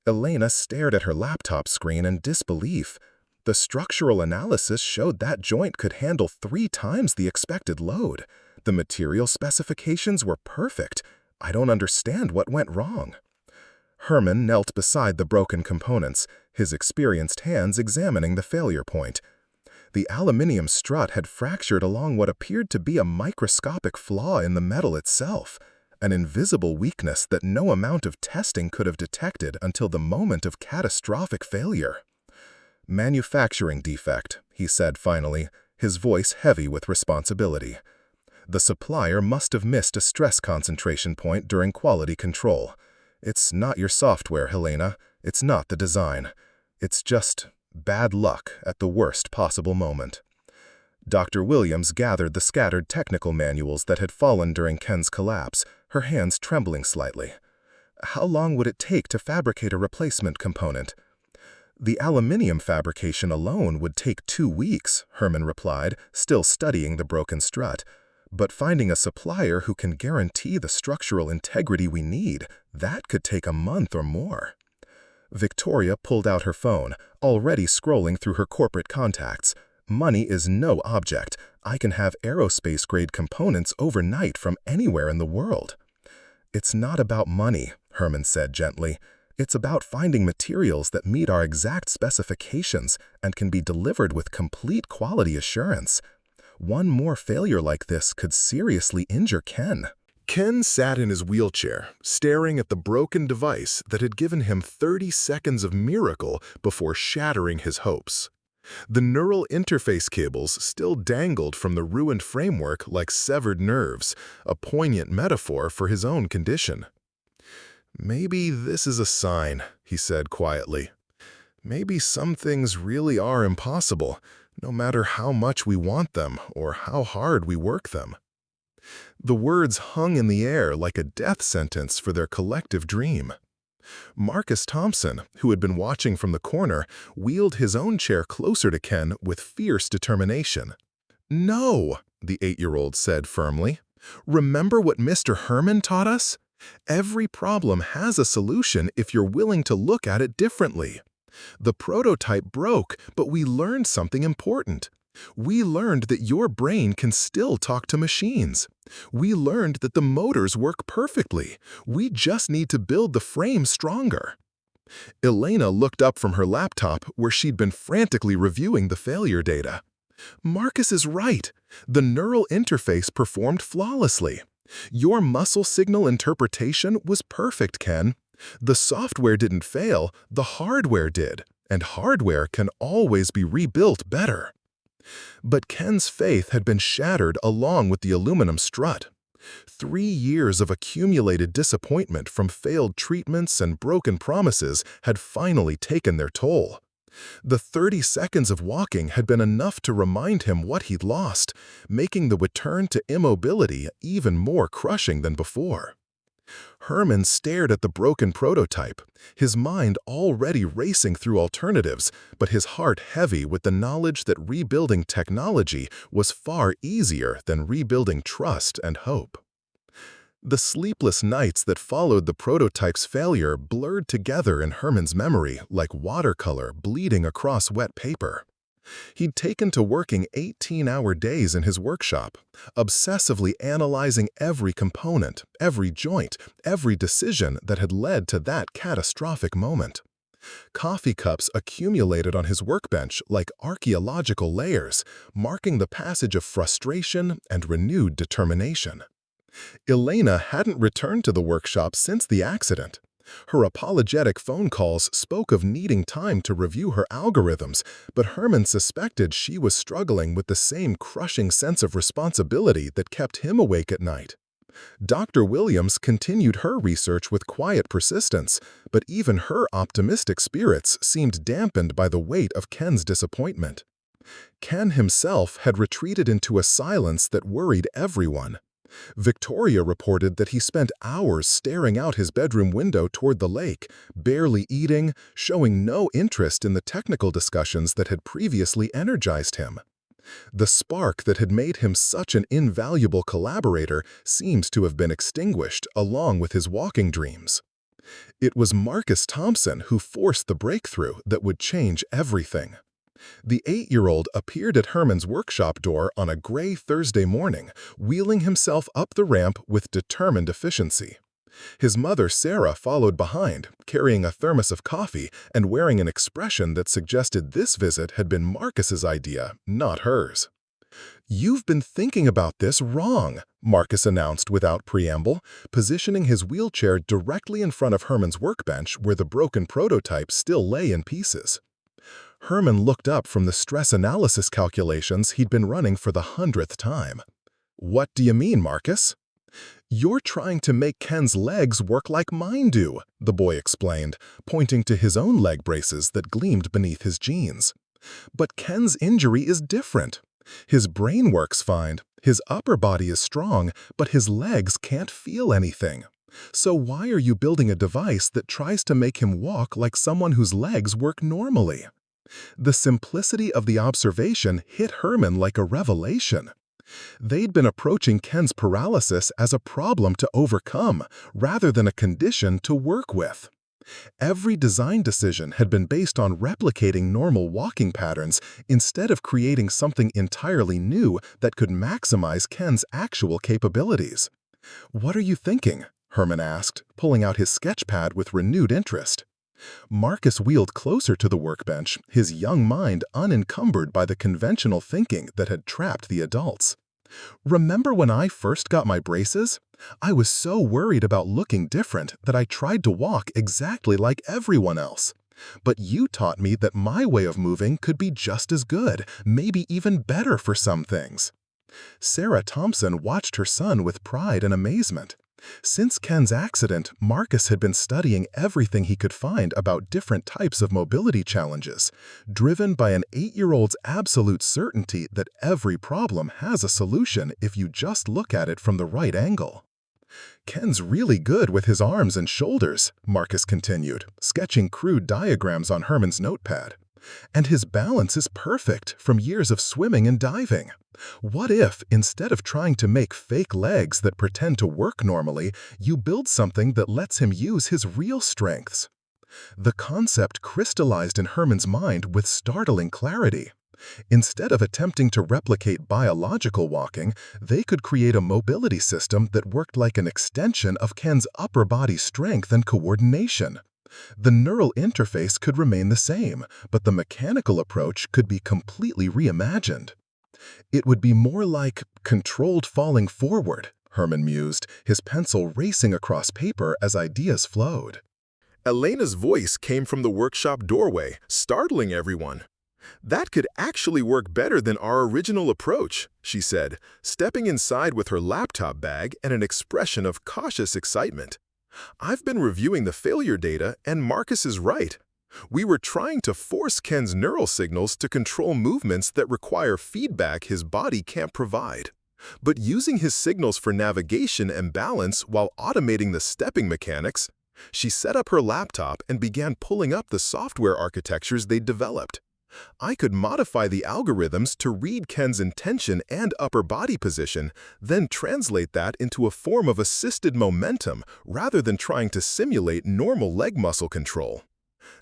Elena stared at her laptop screen in disbelief. The structural analysis showed that joint could handle 3 times the expected load. The material specifications were perfect. I don't understand what went wrong. Herman knelt beside the broken components, his experienced hands examining the failure point. The aluminium strut had fractured along what appeared to be a microscopic flaw in the metal itself, an invisible weakness that no amount of testing could have detected until the moment of catastrophic failure. "Manufacturing defect," he said finally, his voice heavy with responsibility. "The supplier must have missed a stress concentration point during quality control. It's not your software, Helena. It's not the design. It's just bad luck at the worst possible moment." Dr. Williams gathered the scattered technical manuals that had fallen during Ken's collapse, her hands trembling slightly. "How long would it take to fabricate a replacement component?" "The aluminium fabrication alone would take 2 weeks," Herman replied, still studying the broken strut. "But finding a supplier who can guarantee the structural integrity we need, that could take a month or more." Victoria pulled out her phone, already scrolling through her corporate contacts. "Money is no object. I can have aerospace-grade components overnight from anywhere in the world." "It's not about money," Herman said gently. "It's about finding materials that meet our exact specifications and can be delivered with complete quality assurance. One more failure like this could seriously injure Ken." Ken sat in his wheelchair, staring at the broken device that had given him 30 seconds of miracle before shattering his hopes. The neural interface cables still dangled from the ruined framework like severed nerves, a poignant metaphor for his own condition. "Maybe this is a sign," he said quietly. "Maybe some things really are impossible, no matter how much we want them or how hard we work them." The words hung in the air like a death sentence for their collective dream. Marcus Thompson, who had been watching from the corner, wheeled his own chair closer to Ken with fierce determination. "No," the 8-year-old said firmly. "Remember what Mr. Herman taught us? Every problem has a solution if you're willing to look at it differently. The prototype broke, but we learned something important. We learned that your brain can still talk to machines. We learned that the motors work perfectly. We just need to build the frame stronger." Elena looked up from her laptop where she'd been frantically reviewing the failure data. "Marcus is right. The neural interface performed flawlessly. Your muscle signal interpretation was perfect, Ken. The software didn't fail, the hardware did, and hardware can always be rebuilt better." But Ken's faith had been shattered along with the aluminum strut. 3 years of accumulated disappointment from failed treatments and broken promises had finally taken their toll. The 30 seconds of walking had been enough to remind him what he'd lost, making the return to immobility even more crushing than before. Herman stared at the broken prototype, his mind already racing through alternatives, but his heart heavy with the knowledge that rebuilding technology was far easier than rebuilding trust and hope. The sleepless nights that followed the prototype's failure blurred together in Herman's memory like watercolor bleeding across wet paper. He'd taken to working 18-hour days in his workshop, obsessively analyzing every component, every joint, every decision that had led to that catastrophic moment. Coffee cups accumulated on his workbench like archaeological layers, marking the passage of frustration and renewed determination. Elena hadn't returned to the workshop since the accident. Her apologetic phone calls spoke of needing time to review her algorithms, but Herman suspected she was struggling with the same crushing sense of responsibility that kept him awake at night. Dr. Williams continued her research with quiet persistence, but even her optimistic spirits seemed dampened by the weight of Ken's disappointment. Ken himself had retreated into a silence that worried everyone. Victoria reported that he spent hours staring out his bedroom window toward the lake, barely eating, showing no interest in the technical discussions that had previously energized him. The spark that had made him such an invaluable collaborator seems to have been extinguished along with his walking dreams. It was Marcus Thompson who forced the breakthrough that would change everything. The 8-year-old appeared at Herman's workshop door on a gray Thursday morning, wheeling himself up the ramp with determined efficiency. His mother, Sarah, followed behind, carrying a thermos of coffee and wearing an expression that suggested this visit had been Marcus's idea, not hers. "You've been thinking about this wrong," Marcus announced without preamble, positioning his wheelchair directly in front of Herman's workbench where the broken prototype still lay in pieces. Herman looked up from the stress analysis calculations he'd been running for the 100th time. "What do you mean, Marcus?" "You're trying to make Ken's legs work like mine do," the boy explained, pointing to his own leg braces that gleamed beneath his jeans. "But Ken's injury is different. His brain works fine, his upper body is strong, but his legs can't feel anything. So why are you building a device that tries to make him walk like someone whose legs work normally?" The simplicity of the observation hit Herman like a revelation. They'd been approaching Ken's paralysis as a problem to overcome rather than a condition to work with. Every design decision had been based on replicating normal walking patterns instead of creating something entirely new that could maximize Ken's actual capabilities. "What are you thinking?" Herman asked, pulling out his sketch pad with renewed interest. Marcus wheeled closer to the workbench, his young mind unencumbered by the conventional thinking that had trapped the adults. "Remember when I first got my braces? I was so worried about looking different that I tried to walk exactly like everyone else. But you taught me that my way of moving could be just as good, maybe even better for some things." Sarah Thompson watched her son with pride and amazement. Since Ken's accident, Marcus had been studying everything he could find about different types of mobility challenges, driven by an 8-year-old's absolute certainty that every problem has a solution if you just look at it from the right angle. "Ken's really good with his arms and shoulders," Marcus continued, sketching crude diagrams on Herman's notepad. "And his balance is perfect from years of swimming and diving. What if, instead of trying to make fake legs that pretend to work normally, you build something that lets him use his real strengths?" The concept crystallized in Herman's mind with startling clarity. Instead of attempting to replicate biological walking, they could create a mobility system that worked like an extension of Ken's upper body strength and coordination. The neural interface could remain the same, but the mechanical approach could be completely reimagined. "It would be more like controlled falling forward," Herman mused, his pencil racing across paper as ideas flowed. Elena's voice came from the workshop doorway, startling everyone. "That could actually work better than our original approach," she said, stepping inside with her laptop bag and an expression of cautious excitement. "I've been reviewing the failure data, and Marcus is right. We were trying to force Ken's neural signals to control movements that require feedback his body can't provide. But using his signals for navigation and balance while automating the stepping mechanics." She set up her laptop and began pulling up the software architectures they'd developed. "I could modify the algorithms to read Ken's intention and upper body position, then translate that into a form of assisted momentum rather than trying to simulate normal leg muscle control."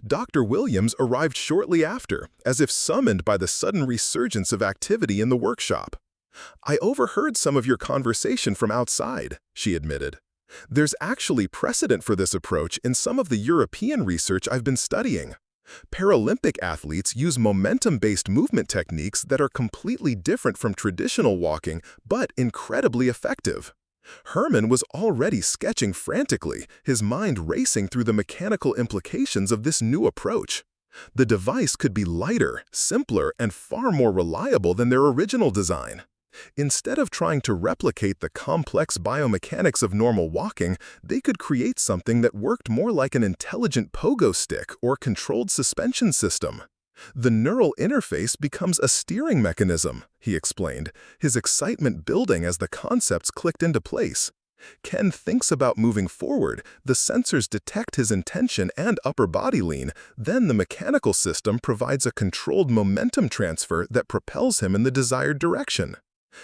Dr. Williams arrived shortly after, as if summoned by the sudden resurgence of activity in the workshop. "I overheard some of your conversation from outside," she admitted. "There's actually precedent for this approach in some of the European research I've been studying. Paralympic athletes use momentum-based movement techniques that are completely different from traditional walking, but incredibly effective." Herman was already sketching frantically, his mind racing through the mechanical implications of this new approach. The device could be lighter, simpler, and far more reliable than their original design. Instead of trying to replicate the complex biomechanics of normal walking, they could create something that worked more like an intelligent pogo stick or controlled suspension system. "The neural interface becomes a steering mechanism," he explained, his excitement building as the concepts clicked into place. "Ken thinks about moving forward, the sensors detect his intention and upper body lean, then the mechanical system provides a controlled momentum transfer that propels him in the desired direction."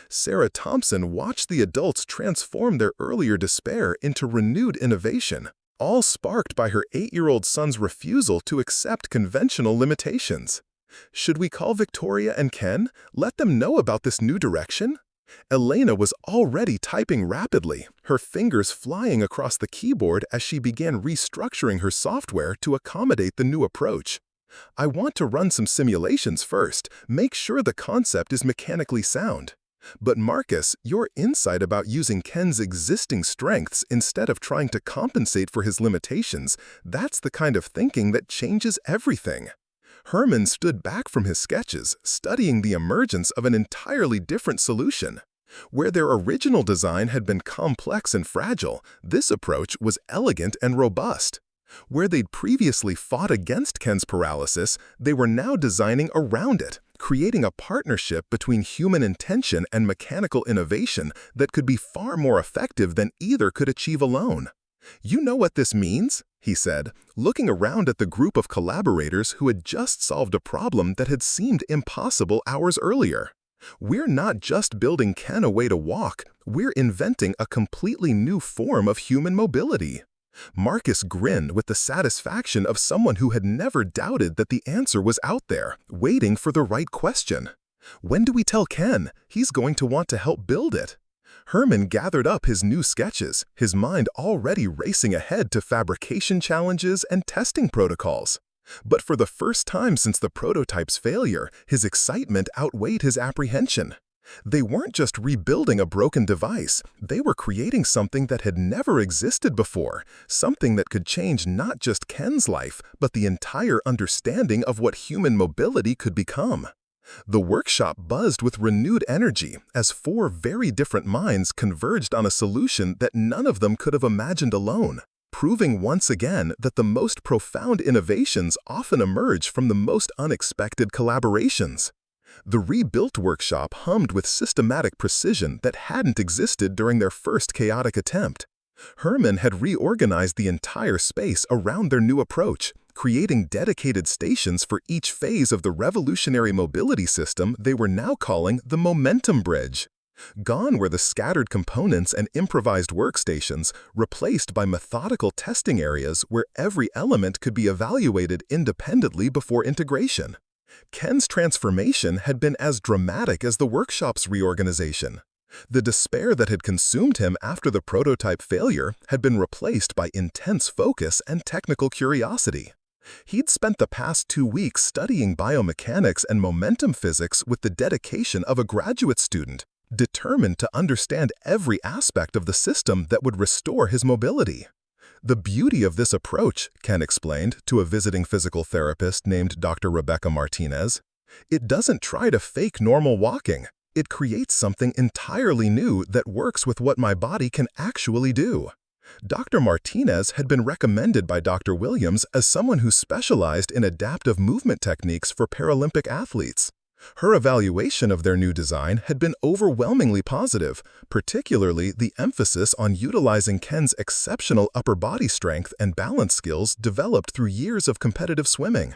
Sarah Thompson watched the adults transform their earlier despair into renewed innovation, all sparked by her 8-year-old son's refusal to accept conventional limitations. "Should we call Victoria and Ken? Let them know about this new direction?" Elena was already typing rapidly, her fingers flying across the keyboard as she began restructuring her software to accommodate the new approach. "I want to run some simulations first, make sure the concept is mechanically sound. But Marcus, your insight about using Ken's existing strengths instead of trying to compensate for his limitations, that's the kind of thinking that changes everything." Herman stood back from his sketches, studying the emergence of an entirely different solution. Where their original design had been complex and fragile, this approach was elegant and robust. Where they'd previously fought against Ken's paralysis, they were now designing around it, creating a partnership between human intention and mechanical innovation that could be far more effective than either could achieve alone. "You know what this means?" he said, looking around at the group of collaborators who had just solved a problem that had seemed impossible hours earlier. "We're not just building Ken a way to walk, we're inventing a completely new form of human mobility." Marcus grinned with the satisfaction of someone who had never doubted that the answer was out there, waiting for the right question. "When do we tell Ken? He's going to want to help build it." Herman gathered up his new sketches, his mind already racing ahead to fabrication challenges and testing protocols. But for the first time since the prototype's failure, his excitement outweighed his apprehension. They weren't just rebuilding a broken device, they were creating something that had never existed before, something that could change not just Ken's life, but the entire understanding of what human mobility could become. The workshop buzzed with renewed energy as four very different minds converged on a solution that none of them could have imagined alone, proving once again that the most profound innovations often emerge from the most unexpected collaborations. The rebuilt workshop hummed with systematic precision that hadn't existed during their first chaotic attempt. Herman had reorganized the entire space around their new approach, creating dedicated stations for each phase of the revolutionary mobility system they were now calling the Momentum Bridge. Gone were the scattered components and improvised workstations, replaced by methodical testing areas where every element could be evaluated independently before integration. Ken's transformation had been as dramatic as the workshop's reorganization. The despair that had consumed him after the prototype failure had been replaced by intense focus and technical curiosity. He'd spent the past 2 weeks studying biomechanics and momentum physics with the dedication of a graduate student, determined to understand every aspect of the system that would restore his mobility. "The beauty of this approach," Ken explained to a visiting physical therapist named Dr. Rebecca Martinez, "it doesn't try to fake normal walking. It creates something entirely new that works with what my body can actually do." Dr. Martinez had been recommended by Dr. Williams as someone who specialized in adaptive movement techniques for Paralympic athletes. Her evaluation of their new design had been overwhelmingly positive, particularly the emphasis on utilizing Ken's exceptional upper body strength and balance skills developed through years of competitive swimming.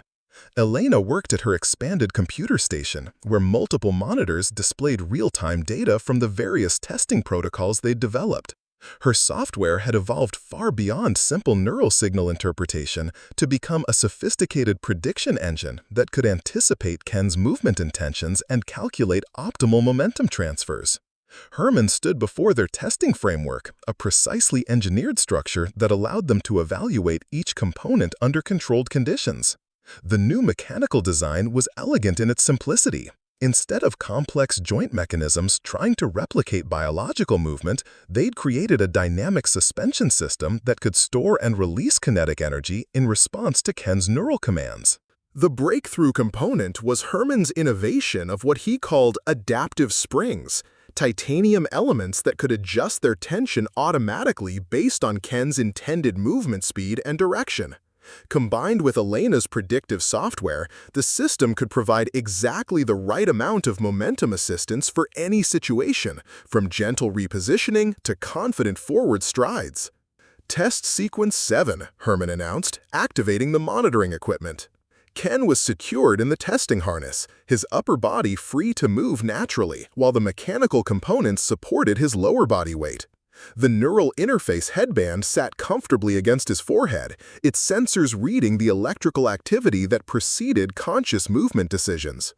Elena worked at her expanded computer station, where multiple monitors displayed real-time data from the various testing protocols they'd developed. Her software had evolved far beyond simple neural signal interpretation to become a sophisticated prediction engine that could anticipate Ken's movement intentions and calculate optimal momentum transfers. Herman stood before their testing framework, a precisely engineered structure that allowed them to evaluate each component under controlled conditions. The new mechanical design was elegant in its simplicity. Instead of complex joint mechanisms trying to replicate biological movement, they'd created a dynamic suspension system that could store and release kinetic energy in response to Ken's neural commands. The breakthrough component was Herman's innovation of what he called adaptive springs, titanium elements that could adjust their tension automatically based on Ken's intended movement speed and direction. Combined with Elena's predictive software, the system could provide exactly the right amount of momentum assistance for any situation, from gentle repositioning to confident forward strides. "Test Sequence 7, Herman announced, activating the monitoring equipment. Ken was secured in the testing harness, his upper body free to move naturally, while the mechanical components supported his lower body weight. The neural interface headband sat comfortably against his forehead, its sensors reading the electrical activity that preceded conscious movement decisions.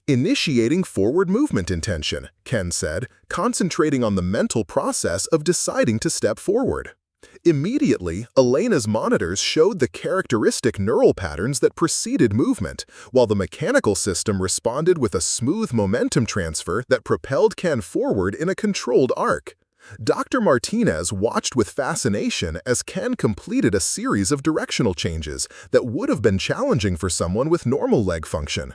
"Initiating forward movement intention," Ken said, concentrating on the mental process of deciding to step forward. Immediately, Elena's monitors showed the characteristic neural patterns that preceded movement, while the mechanical system responded with a smooth momentum transfer that propelled Ken forward in a controlled arc. Dr. Martinez watched with fascination as Ken completed a series of directional changes that would have been challenging for someone with normal leg function.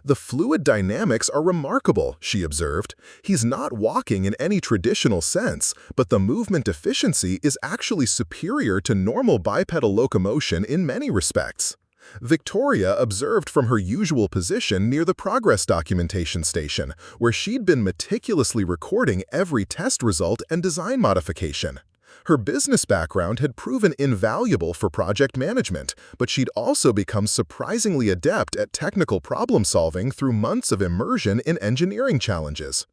"The fluid dynamics are remarkable," she observed. "He's not walking in any traditional sense, but the movement efficiency is actually superior to normal bipedal locomotion in many respects." Victoria observed from her usual position near the progress documentation station, where she'd been meticulously recording every test result and design modification. Her business background had proven invaluable for project management, but she'd also become surprisingly adept at technical problem-solving through months of immersion in engineering challenges.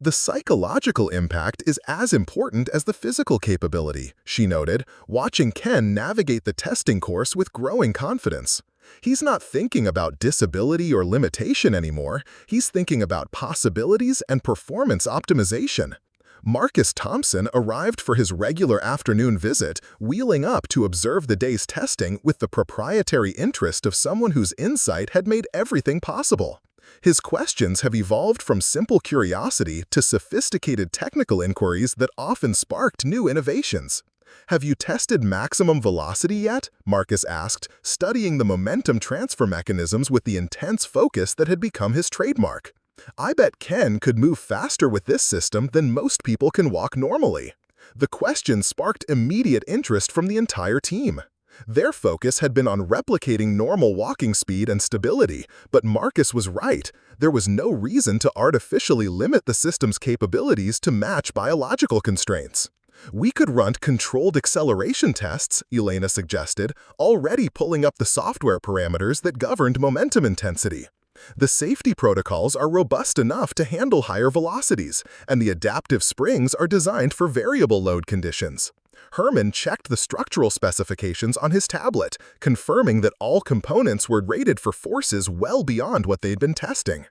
"The psychological impact is as important as the physical capability," she noted, watching Ken navigate the testing course with growing confidence. "He's not thinking about disability or limitation anymore. He's thinking about possibilities and performance optimization." Marcus Thompson arrived for his regular afternoon visit, wheeling up to observe the day's testing with the proprietary interest of someone whose insight had made everything possible. His questions have evolved from simple curiosity to sophisticated technical inquiries that often sparked new innovations. "Have you tested maximum velocity yet?" Marcus asked, studying the momentum transfer mechanisms with the intense focus that had become his trademark. "I bet Ken could move faster with this system than most people can walk normally." The question sparked immediate interest from the entire team. Their focus had been on replicating normal walking speed and stability, but Marcus was right. There was no reason to artificially limit the system's capabilities to match biological constraints. "We could run controlled acceleration tests," Elena suggested, already pulling up the software parameters that governed momentum intensity. "The safety protocols are robust enough to handle higher velocities, and the adaptive springs are designed for variable load conditions." Herman checked the structural specifications on his tablet, confirming that all components were rated for forces well beyond what they'd been testing.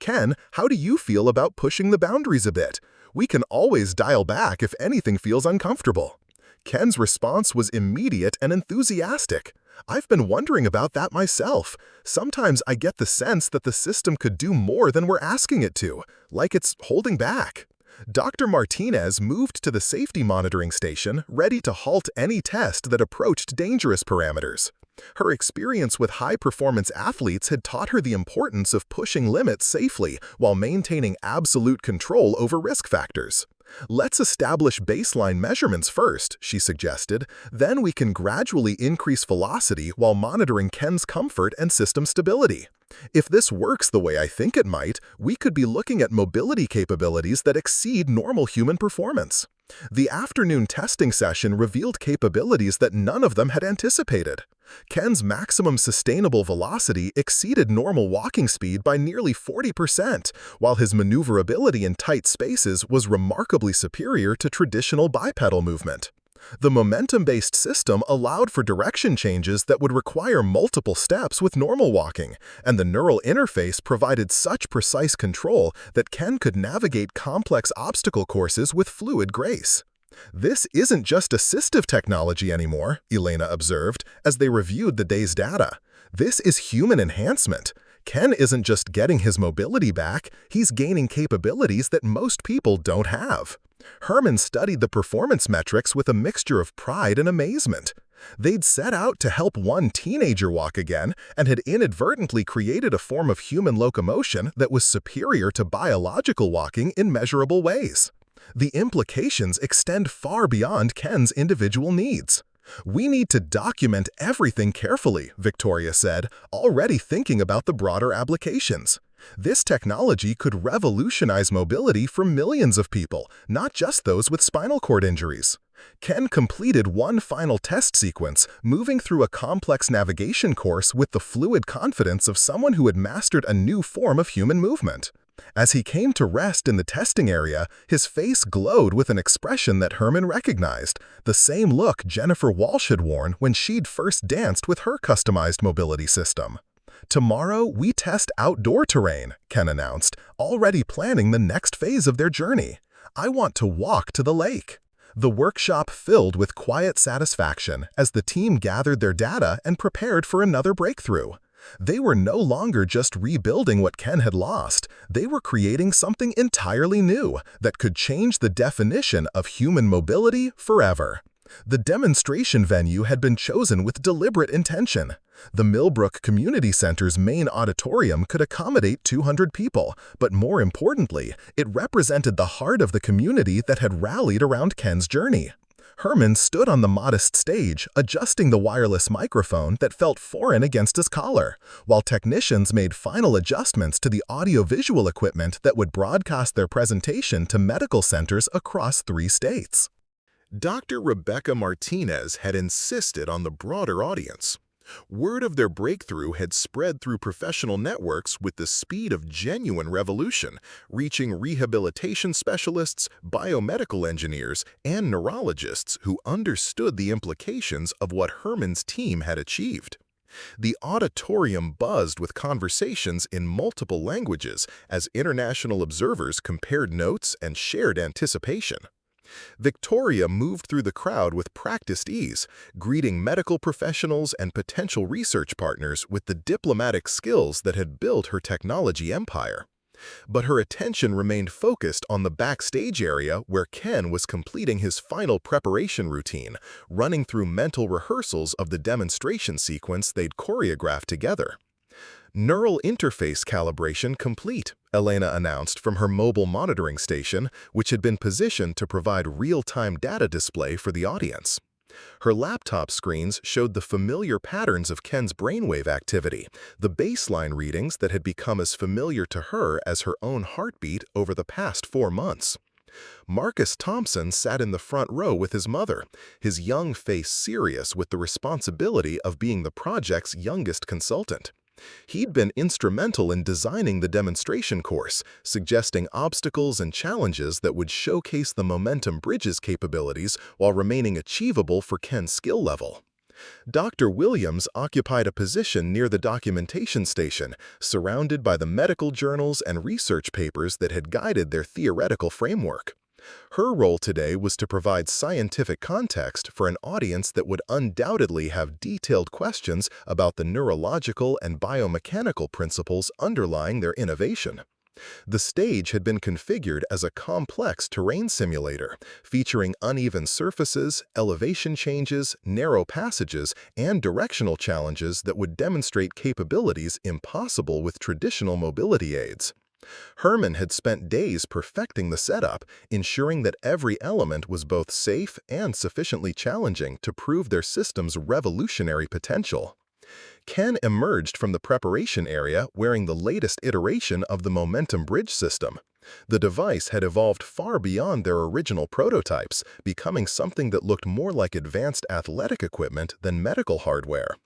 "Ken, how do you feel about pushing the boundaries a bit? We can always dial back if anything feels uncomfortable." Ken's response was immediate and enthusiastic. "I've been wondering about that myself. Sometimes I get the sense that the system could do more than we're asking it to, like it's holding back." Dr. Martinez moved to the safety monitoring station, ready to halt any test that approached dangerous parameters. Her experience with high-performance athletes had taught her the importance of pushing limits safely while maintaining absolute control over risk factors. "Let's establish baseline measurements first," she suggested. "Then we can gradually increase velocity while monitoring Ken's comfort and system stability. If this works the way I think it might, we could be looking at mobility capabilities that exceed normal human performance." The afternoon testing session revealed capabilities that none of them had anticipated. Ken's maximum sustainable velocity exceeded normal walking speed by nearly 40%, while his maneuverability in tight spaces was remarkably superior to traditional bipedal movement. The momentum-based system allowed for direction changes that would require multiple steps with normal walking, and the neural interface provided such precise control that Ken could navigate complex obstacle courses with fluid grace. "This isn't just assistive technology anymore," Elena observed as they reviewed the day's data. "This is human enhancement. Ken isn't just getting his mobility back, he's gaining capabilities that most people don't have." Herman studied the performance metrics with a mixture of pride and amazement. They'd set out to help one teenager walk again and had inadvertently created a form of human locomotion that was superior to biological walking in measurable ways. The implications extend far beyond Ken's individual needs. "We need to document everything carefully," Victoria said, already thinking about the broader applications. "This technology could revolutionize mobility for millions of people, not just those with spinal cord injuries." Ken completed one final test sequence, moving through a complex navigation course with the fluid confidence of someone who had mastered a new form of human movement. As he came to rest in the testing area, his face glowed with an expression that Herman recognized, the same look Jennifer Walsh had worn when she'd first danced with her customized mobility system. "Tomorrow, we test outdoor terrain," Ken announced, already planning the next phase of their journey. "I want to walk to the lake." The workshop filled with quiet satisfaction as the team gathered their data and prepared for another breakthrough. They were no longer just rebuilding what Ken had lost. They were creating something entirely new that could change the definition of human mobility forever. The demonstration venue had been chosen with deliberate intention. The Millbrook Community Center's main auditorium could accommodate 200 people, but more importantly, it represented the heart of the community that had rallied around Ken's journey. Herman stood on the modest stage, adjusting the wireless microphone that felt foreign against his collar, while technicians made final adjustments to the audiovisual equipment that would broadcast their presentation to medical centers across 3 states. Dr. Rebecca Martinez had insisted on the broader audience. Word of their breakthrough had spread through professional networks with the speed of genuine revolution, reaching rehabilitation specialists, biomedical engineers, and neurologists who understood the implications of what Herman's team had achieved. The auditorium buzzed with conversations in multiple languages as international observers compared notes and shared anticipation. Victoria moved through the crowd with practiced ease, greeting medical professionals and potential research partners with the diplomatic skills that had built her technology empire. But her attention remained focused on the backstage area where Ken was completing his final preparation routine, running through mental rehearsals of the demonstration sequence they'd choreographed together. Neural interface calibration complete, Elena announced from her mobile monitoring station, which had been positioned to provide real-time data display for the audience. Her laptop screens showed the familiar patterns of Ken's brainwave activity, the baseline readings that had become as familiar to her as her own heartbeat over the past 4 months. Marcus Thompson sat in the front row with his mother, his young face serious with the responsibility of being the project's youngest consultant. He'd been instrumental in designing the demonstration course, suggesting obstacles and challenges that would showcase the Momentum Bridge's capabilities while remaining achievable for Ken's skill level. Dr. Williams occupied a position near the documentation station, surrounded by the medical journals and research papers that had guided their theoretical framework. Her role today was to provide scientific context for an audience that would undoubtedly have detailed questions about the neurological and biomechanical principles underlying their innovation. The stage had been configured as a complex terrain simulator, featuring uneven surfaces, elevation changes, narrow passages, and directional challenges that would demonstrate capabilities impossible with traditional mobility aids. Herman had spent days perfecting the setup, ensuring that every element was both safe and sufficiently challenging to prove their system's revolutionary potential. Ken emerged from the preparation area wearing the latest iteration of the Momentum Bridge system. The device had evolved far beyond their original prototypes, becoming something that looked more like advanced athletic equipment than medical hardware.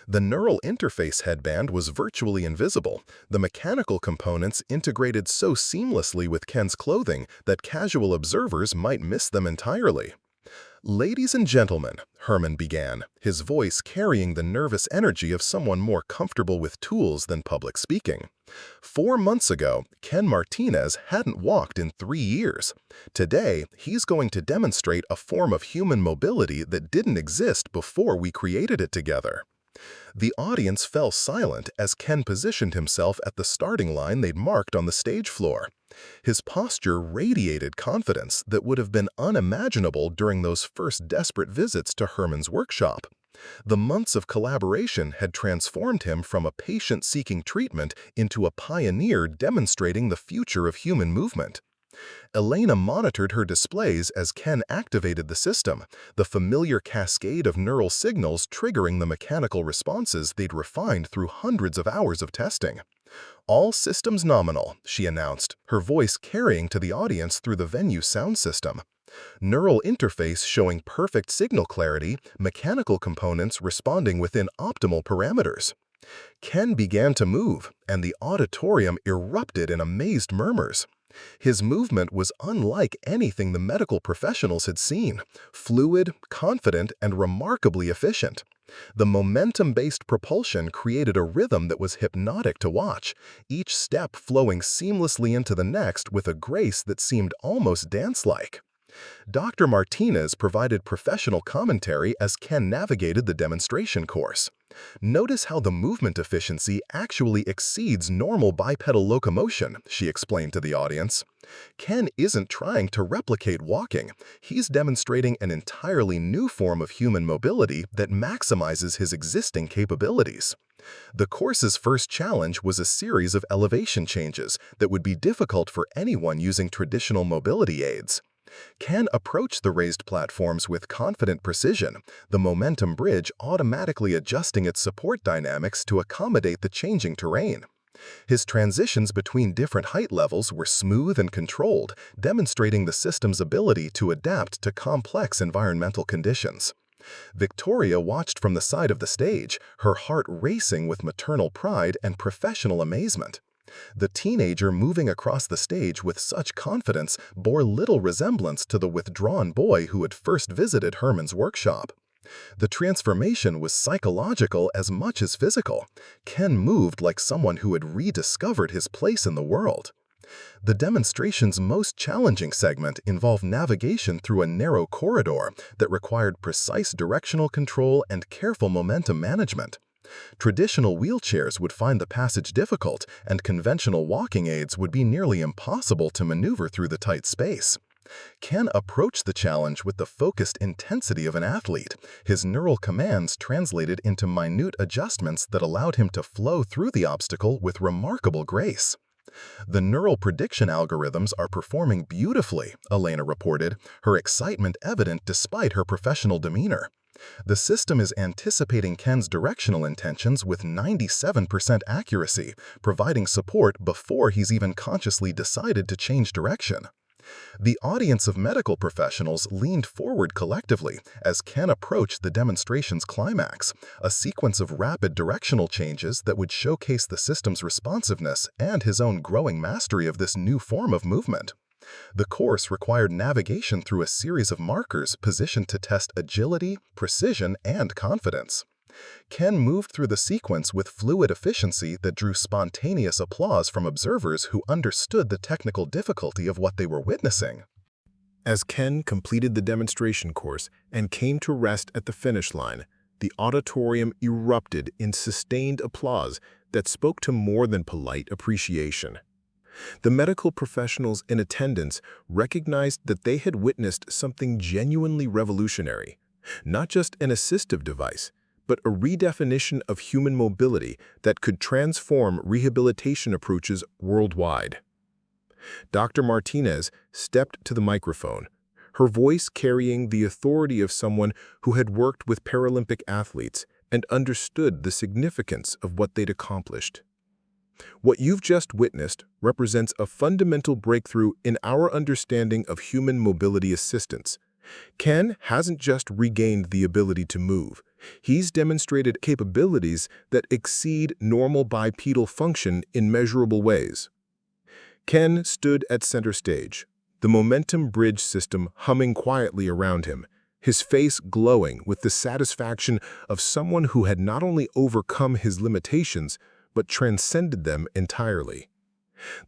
The neural interface headband was virtually invisible, the mechanical components integrated so seamlessly with Ken's clothing that casual observers might miss them entirely. "Ladies and gentlemen," Herman began, his voice carrying the nervous energy of someone more comfortable with tools than public speaking. 4 months ago, Ken Martinez hadn't walked in 3 years. Today, he's going to demonstrate a form of human mobility that didn't exist before we created it together. The audience fell silent as Ken positioned himself at the starting line they'd marked on the stage floor. His posture radiated confidence that would have been unimaginable during those first desperate visits to Herman's workshop. The months of collaboration had transformed him from a patient seeking treatment into a pioneer demonstrating the future of human movement. Elena monitored her displays as Ken activated the system, the familiar cascade of neural signals triggering the mechanical responses they'd refined through hundreds of hours of testing. "All systems nominal," she announced, her voice carrying to the audience through the venue sound system. Neural interface showing perfect signal clarity, mechanical components responding within optimal parameters. Ken began to move, and the auditorium erupted in amazed murmurs. His movement was unlike anything the medical professionals had seen, fluid, confident, and remarkably efficient. The momentum-based propulsion created a rhythm that was hypnotic to watch, each step flowing seamlessly into the next with a grace that seemed almost dance-like. Dr. Martinez provided professional commentary as Ken navigated the demonstration course. "Notice how the movement efficiency actually exceeds normal bipedal locomotion," she explained to the audience. "Ken isn't trying to replicate walking. He's demonstrating an entirely new form of human mobility that maximizes his existing capabilities." The course's first challenge was a series of elevation changes that would be difficult for anyone using traditional mobility aids. Ken approached the raised platforms with confident precision, the momentum bridge automatically adjusting its support dynamics to accommodate the changing terrain. His transitions between different height levels were smooth and controlled, demonstrating the system's ability to adapt to complex environmental conditions. Victoria watched from the side of the stage, her heart racing with maternal pride and professional amazement. The teenager moving across the stage with such confidence bore little resemblance to the withdrawn boy who had first visited Herman's workshop. The transformation was psychological as much as physical. Ken moved like someone who had rediscovered his place in the world. The demonstration's most challenging segment involved navigation through a narrow corridor that required precise directional control and careful momentum management. Traditional wheelchairs would find the passage difficult, and conventional walking aids would be nearly impossible to maneuver through the tight space. Ken approached the challenge with the focused intensity of an athlete, his neural commands translated into minute adjustments that allowed him to flow through the obstacle with remarkable grace. "The neural prediction algorithms are performing beautifully," Elena reported, her excitement evident despite her professional demeanor. "The system is anticipating Ken's directional intentions with 97% accuracy, providing support before he's even consciously decided to change direction." The audience of medical professionals leaned forward collectively as Ken approached the demonstration's climax, a sequence of rapid directional changes that would showcase the system's responsiveness and his own growing mastery of this new form of movement. The course required navigation through a series of markers positioned to test agility, precision, and confidence. Ken moved through the sequence with fluid efficiency that drew spontaneous applause from observers who understood the technical difficulty of what they were witnessing. As Ken completed the demonstration course and came to rest at the finish line, the auditorium erupted in sustained applause that spoke to more than polite appreciation. The medical professionals in attendance recognized that they had witnessed something genuinely revolutionary, not just an assistive device, but a redefinition of human mobility that could transform rehabilitation approaches worldwide. Dr. Martinez stepped to the microphone, her voice carrying the authority of someone who had worked with Paralympic athletes and understood the significance of what they'd accomplished. "What you've just witnessed represents a fundamental breakthrough in our understanding of human mobility assistance. Ken hasn't just regained the ability to move. He's demonstrated capabilities that exceed normal bipedal function in measurable ways." Ken stood at center stage, the momentum bridge system humming quietly around him, his face glowing with the satisfaction of someone who had not only overcome his limitations, but transcended them entirely.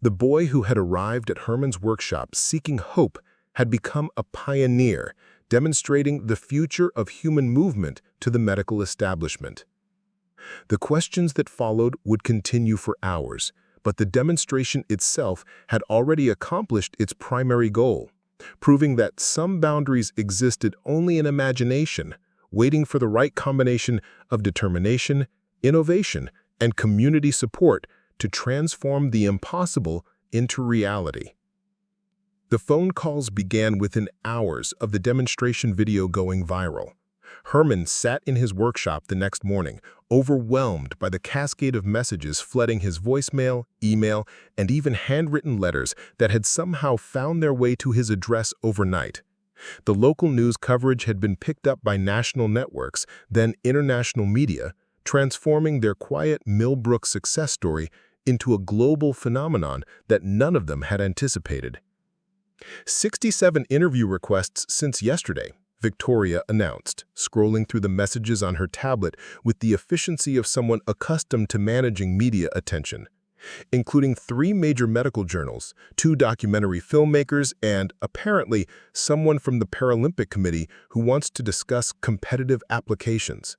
The boy who had arrived at Herman's workshop seeking hope had become a pioneer, demonstrating the future of human movement to the medical establishment. The questions that followed would continue for hours, but the demonstration itself had already accomplished its primary goal, proving that some boundaries existed only in imagination, waiting for the right combination of determination, innovation, and community support to transform the impossible into reality. The phone calls began within hours of the demonstration video going viral. Herman sat in his workshop the next morning, overwhelmed by the cascade of messages flooding his voicemail, email, and even handwritten letters that had somehow found their way to his address overnight. The local news coverage had been picked up by national networks, then international media, transforming their quiet Millbrook success story into a global phenomenon that none of them had anticipated. 67 interview requests since yesterday, Victoria announced, scrolling through the messages on her tablet with the efficiency of someone accustomed to managing media attention. including 3 major medical journals, 2 documentary filmmakers, and, apparently, someone from the Paralympic Committee who wants to discuss competitive applications.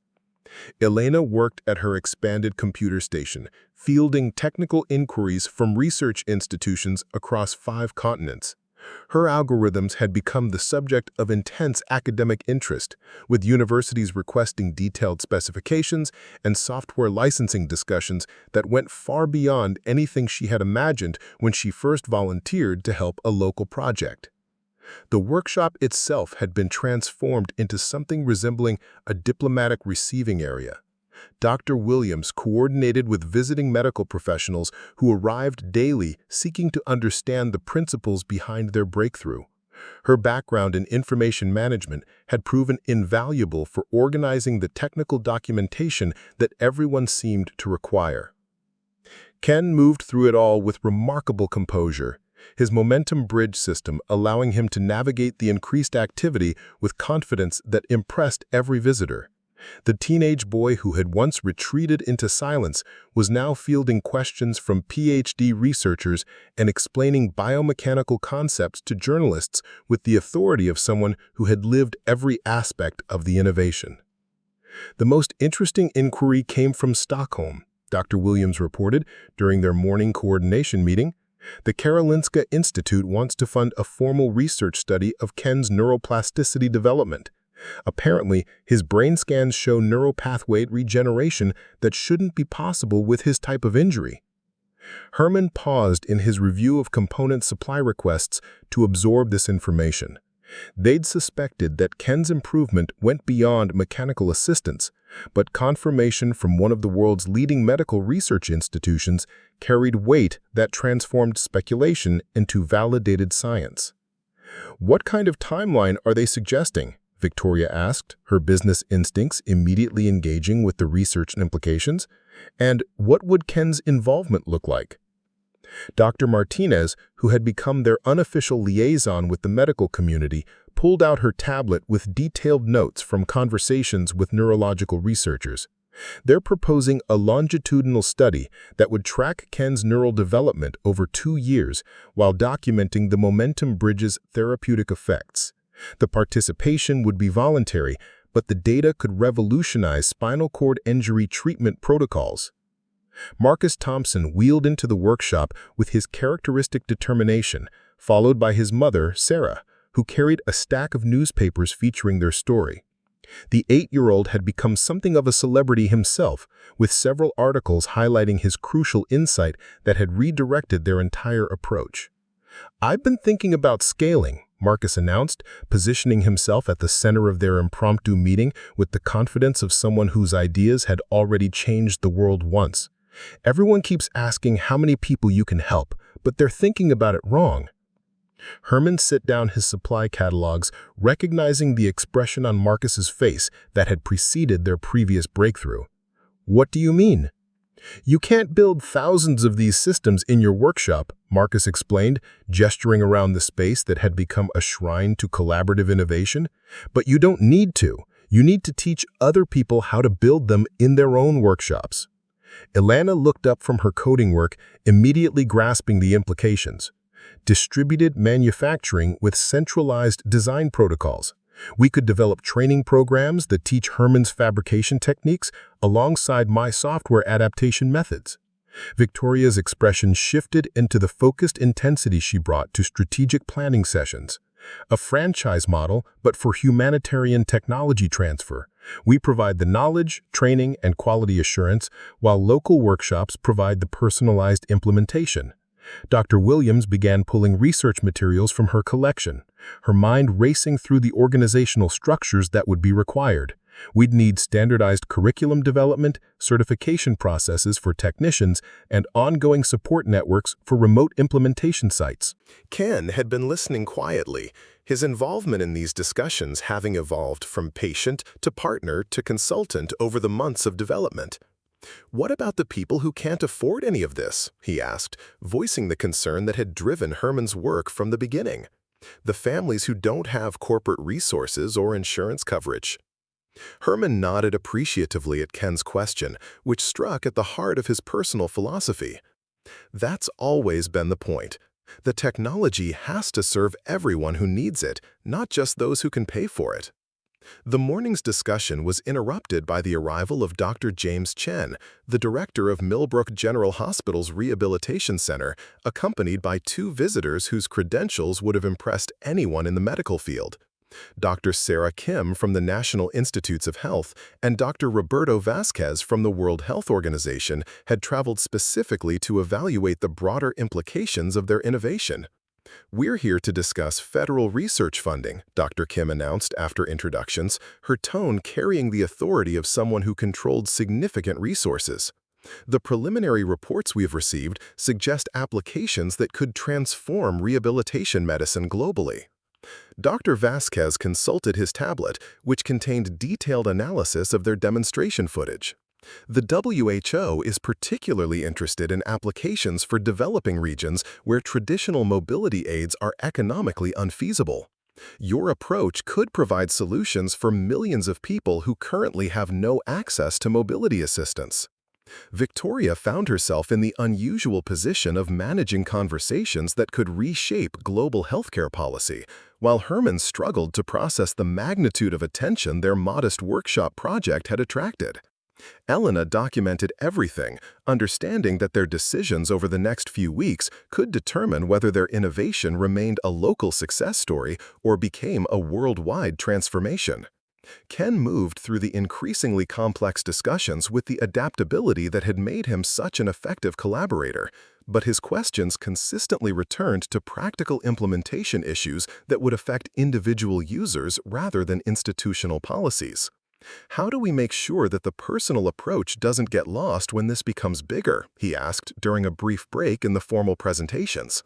Elena worked at her expanded computer station, fielding technical inquiries from research institutions across 5 continents. Her algorithms had become the subject of intense academic interest, with universities requesting detailed specifications and software licensing discussions that went far beyond anything she had imagined when she first volunteered to help a local project. The workshop itself had been transformed into something resembling a diplomatic receiving area. Dr. Williams coordinated with visiting medical professionals who arrived daily seeking to understand the principles behind their breakthrough. Her background in information management had proven invaluable for organizing the technical documentation that everyone seemed to require. Ken moved through it all with remarkable composure, his momentum bridge system allowing him to navigate the increased activity with confidence that impressed every visitor. The teenage boy who had once retreated into silence was now fielding questions from PhD researchers and explaining biomechanical concepts to journalists with the authority of someone who had lived every aspect of the innovation. The most interesting inquiry came from Stockholm, Dr. Williams reported during their morning coordination meeting. The Karolinska Institute wants to fund a formal research study of Ken's neuroplasticity development. Apparently, his brain scans show neuropathway regeneration that shouldn't be possible with his type of injury. Herman paused in his review of component supply requests to absorb this information. They'd suspected that Ken's improvement went beyond mechanical assistance, but confirmation from one of the world's leading medical research institutions carried weight that transformed speculation into validated science. "What kind of timeline are they suggesting?" Victoria asked, her business instincts immediately engaging with the research implications. "And what would Ken's involvement look like?" Dr. Martinez, who had become their unofficial liaison with the medical community, pulled out her tablet with detailed notes from conversations with neurological researchers. They're proposing a longitudinal study that would track Ken's neural development over 2 years while documenting the momentum bridge's therapeutic effects. The participation would be voluntary, but the data could revolutionize spinal cord injury treatment protocols. Marcus Thompson wheeled into the workshop with his characteristic determination, followed by his mother, Sarah, who carried a stack of newspapers featuring their story. The 8-year-old had become something of a celebrity himself, with several articles highlighting his crucial insight that had redirected their entire approach. "I've been thinking about scaling," Marcus announced, positioning himself at the center of their impromptu meeting with the confidence of someone whose ideas had already changed the world once. "Everyone keeps asking how many people you can help, but they're thinking about it wrong." Herman set down his supply catalogs, recognizing the expression on Marcus's face that had preceded their previous breakthrough. "What do you mean?" "You can't build thousands of these systems in your workshop," Marcus explained, gesturing around the space that had become a shrine to collaborative innovation. "But you don't need to. You need to teach other people how to build them in their own workshops." Ilana looked up from her coding work, immediately grasping the implications. Distributed manufacturing with centralized design protocols. We could develop training programs that teach Herman's fabrication techniques alongside my software adaptation methods. Victoria's expression shifted into the focused intensity she brought to strategic planning sessions. A franchise model, but for humanitarian technology transfer. We provide the knowledge, training, and quality assurance, while local workshops provide the personalized implementation. Dr. Williams began pulling research materials from her collection, her mind racing through the organizational structures that would be required. We'd need standardized curriculum development, certification processes for technicians, and ongoing support networks for remote implementation sites. Ken had been listening quietly, his involvement in these discussions having evolved from patient to partner to consultant over the months of development. "What about the people who can't afford any of this?" he asked, voicing the concern that had driven Herman's work from the beginning. "The families who don't have corporate resources or insurance coverage." Herman nodded appreciatively at Ken's question, which struck at the heart of his personal philosophy. That's always been the point. The technology has to serve everyone who needs it, not just those who can pay for it. The morning's discussion was interrupted by the arrival of Dr. James Chen, the director of Millbrook General Hospital's Rehabilitation Center, accompanied by two visitors whose credentials would have impressed anyone in the medical field. Dr. Sarah Kim from the National Institutes of Health and Dr. Roberto Vasquez from the World Health Organization had traveled specifically to evaluate the broader implications of their innovation. "We're here to discuss federal research funding," Dr. Kim announced after introductions, her tone carrying the authority of someone who controlled significant resources. "The preliminary reports we've received suggest applications that could transform rehabilitation medicine globally." Dr. Vasquez consulted his tablet, which contained detailed analysis of their demonstration footage. "The WHO is particularly interested in applications for developing regions where traditional mobility aids are economically unfeasible. Your approach could provide solutions for millions of people who currently have no access to mobility assistance." Victoria found herself in the unusual position of managing conversations that could reshape global healthcare policy, while Herman struggled to process the magnitude of attention their modest workshop project had attracted. Elena documented everything, understanding that their decisions over the next few weeks could determine whether their innovation remained a local success story or became a worldwide transformation. Ken moved through the increasingly complex discussions with the adaptability that had made him such an effective collaborator, but his questions consistently returned to practical implementation issues that would affect individual users rather than institutional policies. "How do we make sure that the personal approach doesn't get lost when this becomes bigger?" he asked during a brief break in the formal presentations.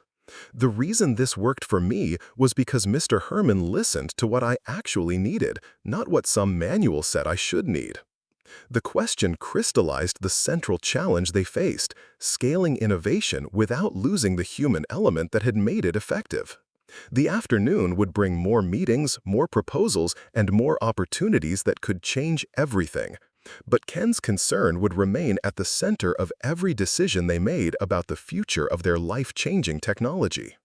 "The reason this worked for me was because Mr. Herman listened to what I actually needed, not what some manual said I should need." The question crystallized the central challenge they faced: scaling innovation without losing the human element that had made it effective. The afternoon would bring more meetings, more proposals, and more opportunities that could change everything. But Ken's concern would remain at the center of every decision they made about the future of their life-changing technology.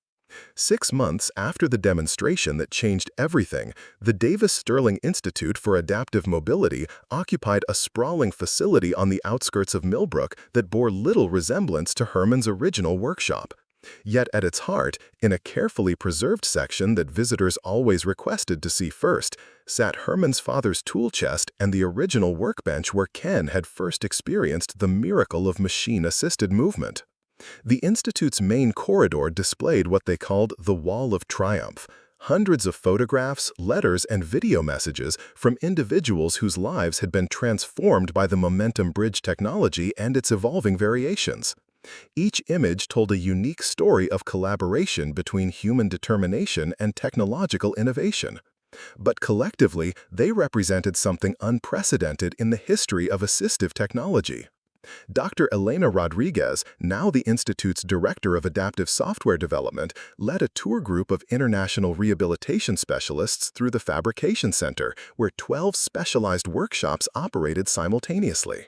6 months after the demonstration that changed everything, the Davis Sterling Institute for Adaptive Mobility occupied a sprawling facility on the outskirts of Millbrook that bore little resemblance to Herman's original workshop. Yet at its heart, in a carefully preserved section that visitors always requested to see first, sat Herman's father's tool chest and the original workbench where Ken had first experienced the miracle of machine-assisted movement. The Institute's main corridor displayed what they called the Wall of Triumph, hundreds of photographs, letters, and video messages from individuals whose lives had been transformed by the Momentum Bridge technology and its evolving variations. Each image told a unique story of collaboration between human determination and technological innovation. But collectively, they represented something unprecedented in the history of assistive technology. Dr. Elena Rodriguez, now the Institute's Director of Adaptive Software Development, led a tour group of international rehabilitation specialists through the Fabrication Center, where 12 specialized workshops operated simultaneously.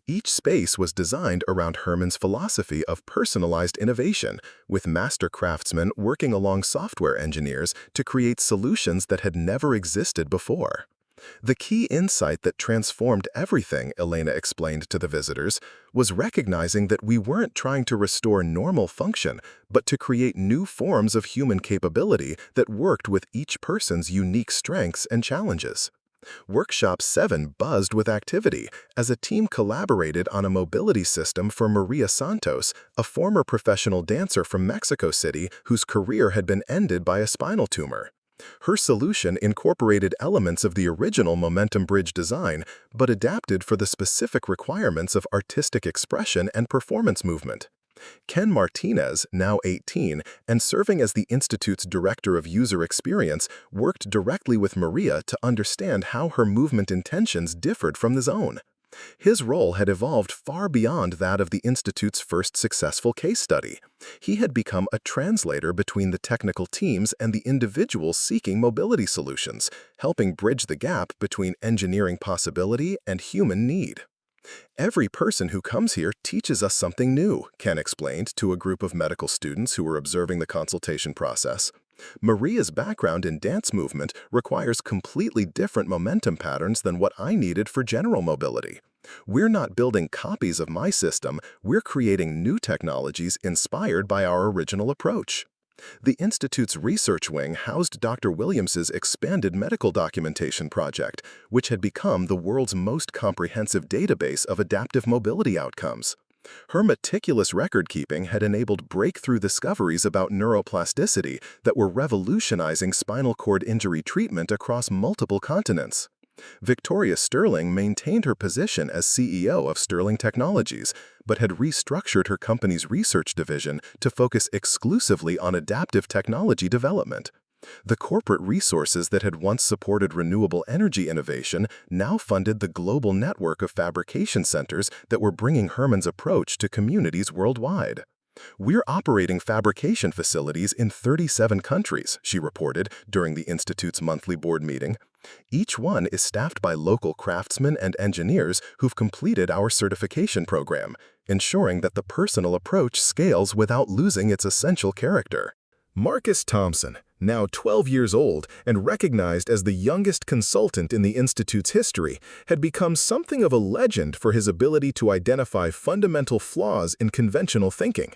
Each space was designed around Herman's philosophy of personalized innovation, with master craftsmen working along software engineers to create solutions that had never existed before. "The key insight that transformed everything," Elena explained to the visitors, "was recognizing that we weren't trying to restore normal function, but to create new forms of human capability that worked with each person's unique strengths and challenges." Workshop 7 buzzed with activity as a team collaborated on a mobility system for Maria Santos, a former professional dancer from Mexico City whose career had been ended by a spinal tumor. Her solution incorporated elements of the original Momentum Bridge design, but adapted for the specific requirements of artistic expression and performance movement. Ken Martinez, now 18, and serving as the Institute's Director of User Experience, worked directly with Maria to understand how her movement intentions differed from his own. His role had evolved far beyond that of the Institute's first successful case study. He had become a translator between the technical teams and the individuals seeking mobility solutions, helping bridge the gap between engineering possibility and human need. Every person who comes here teaches us something new, Ken explained to a group of medical students who were observing the consultation process. Maria's background in dance movement requires completely different momentum patterns than what I needed for general mobility. We're not building copies of my system, we're creating new technologies inspired by our original approach. The Institute's research wing housed Dr. Williams's expanded medical documentation project, which had become the world's most comprehensive database of adaptive mobility outcomes. Her meticulous record-keeping had enabled breakthrough discoveries about neuroplasticity that were revolutionizing spinal cord injury treatment across multiple continents. Victoria Sterling maintained her position as CEO of Sterling Technologies, but had restructured her company's research division to focus exclusively on adaptive technology development. The corporate resources that had once supported renewable energy innovation now funded the global network of fabrication centers that were bringing Herman's approach to communities worldwide. "We're operating fabrication facilities in 37 countries," she reported during the Institute's monthly board meeting. "Each one is staffed by local craftsmen and engineers who've completed our certification program, ensuring that the personal approach scales without losing its essential character." Marcus Thompson, now 12 years old and recognized as the youngest consultant in the Institute's history, had become something of a legend for his ability to identify fundamental flaws in conventional thinking.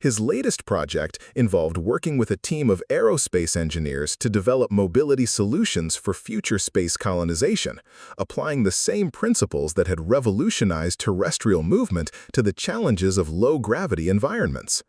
His latest project involved working with a team of aerospace engineers to develop mobility solutions for future space colonization, applying the same principles that had revolutionized terrestrial movement to the challenges of low-gravity environments.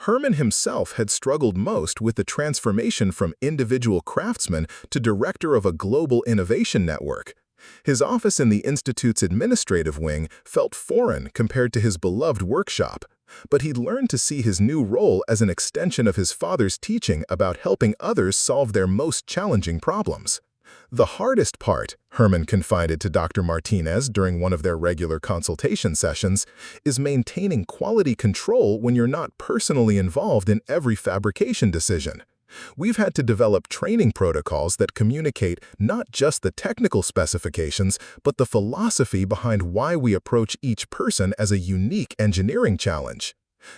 Herman himself had struggled most with the transformation from individual craftsman to director of a global innovation network. His office in the Institute's administrative wing felt foreign compared to his beloved workshop, but he'd learned to see his new role as an extension of his father's teaching about helping others solve their most challenging problems. "The hardest part," Herman confided to Dr. Martinez during one of their regular consultation sessions, "is maintaining quality control when you're not personally involved in every fabrication decision. We've had to develop training protocols that communicate not just the technical specifications, but the philosophy behind why we approach each person as a unique engineering challenge."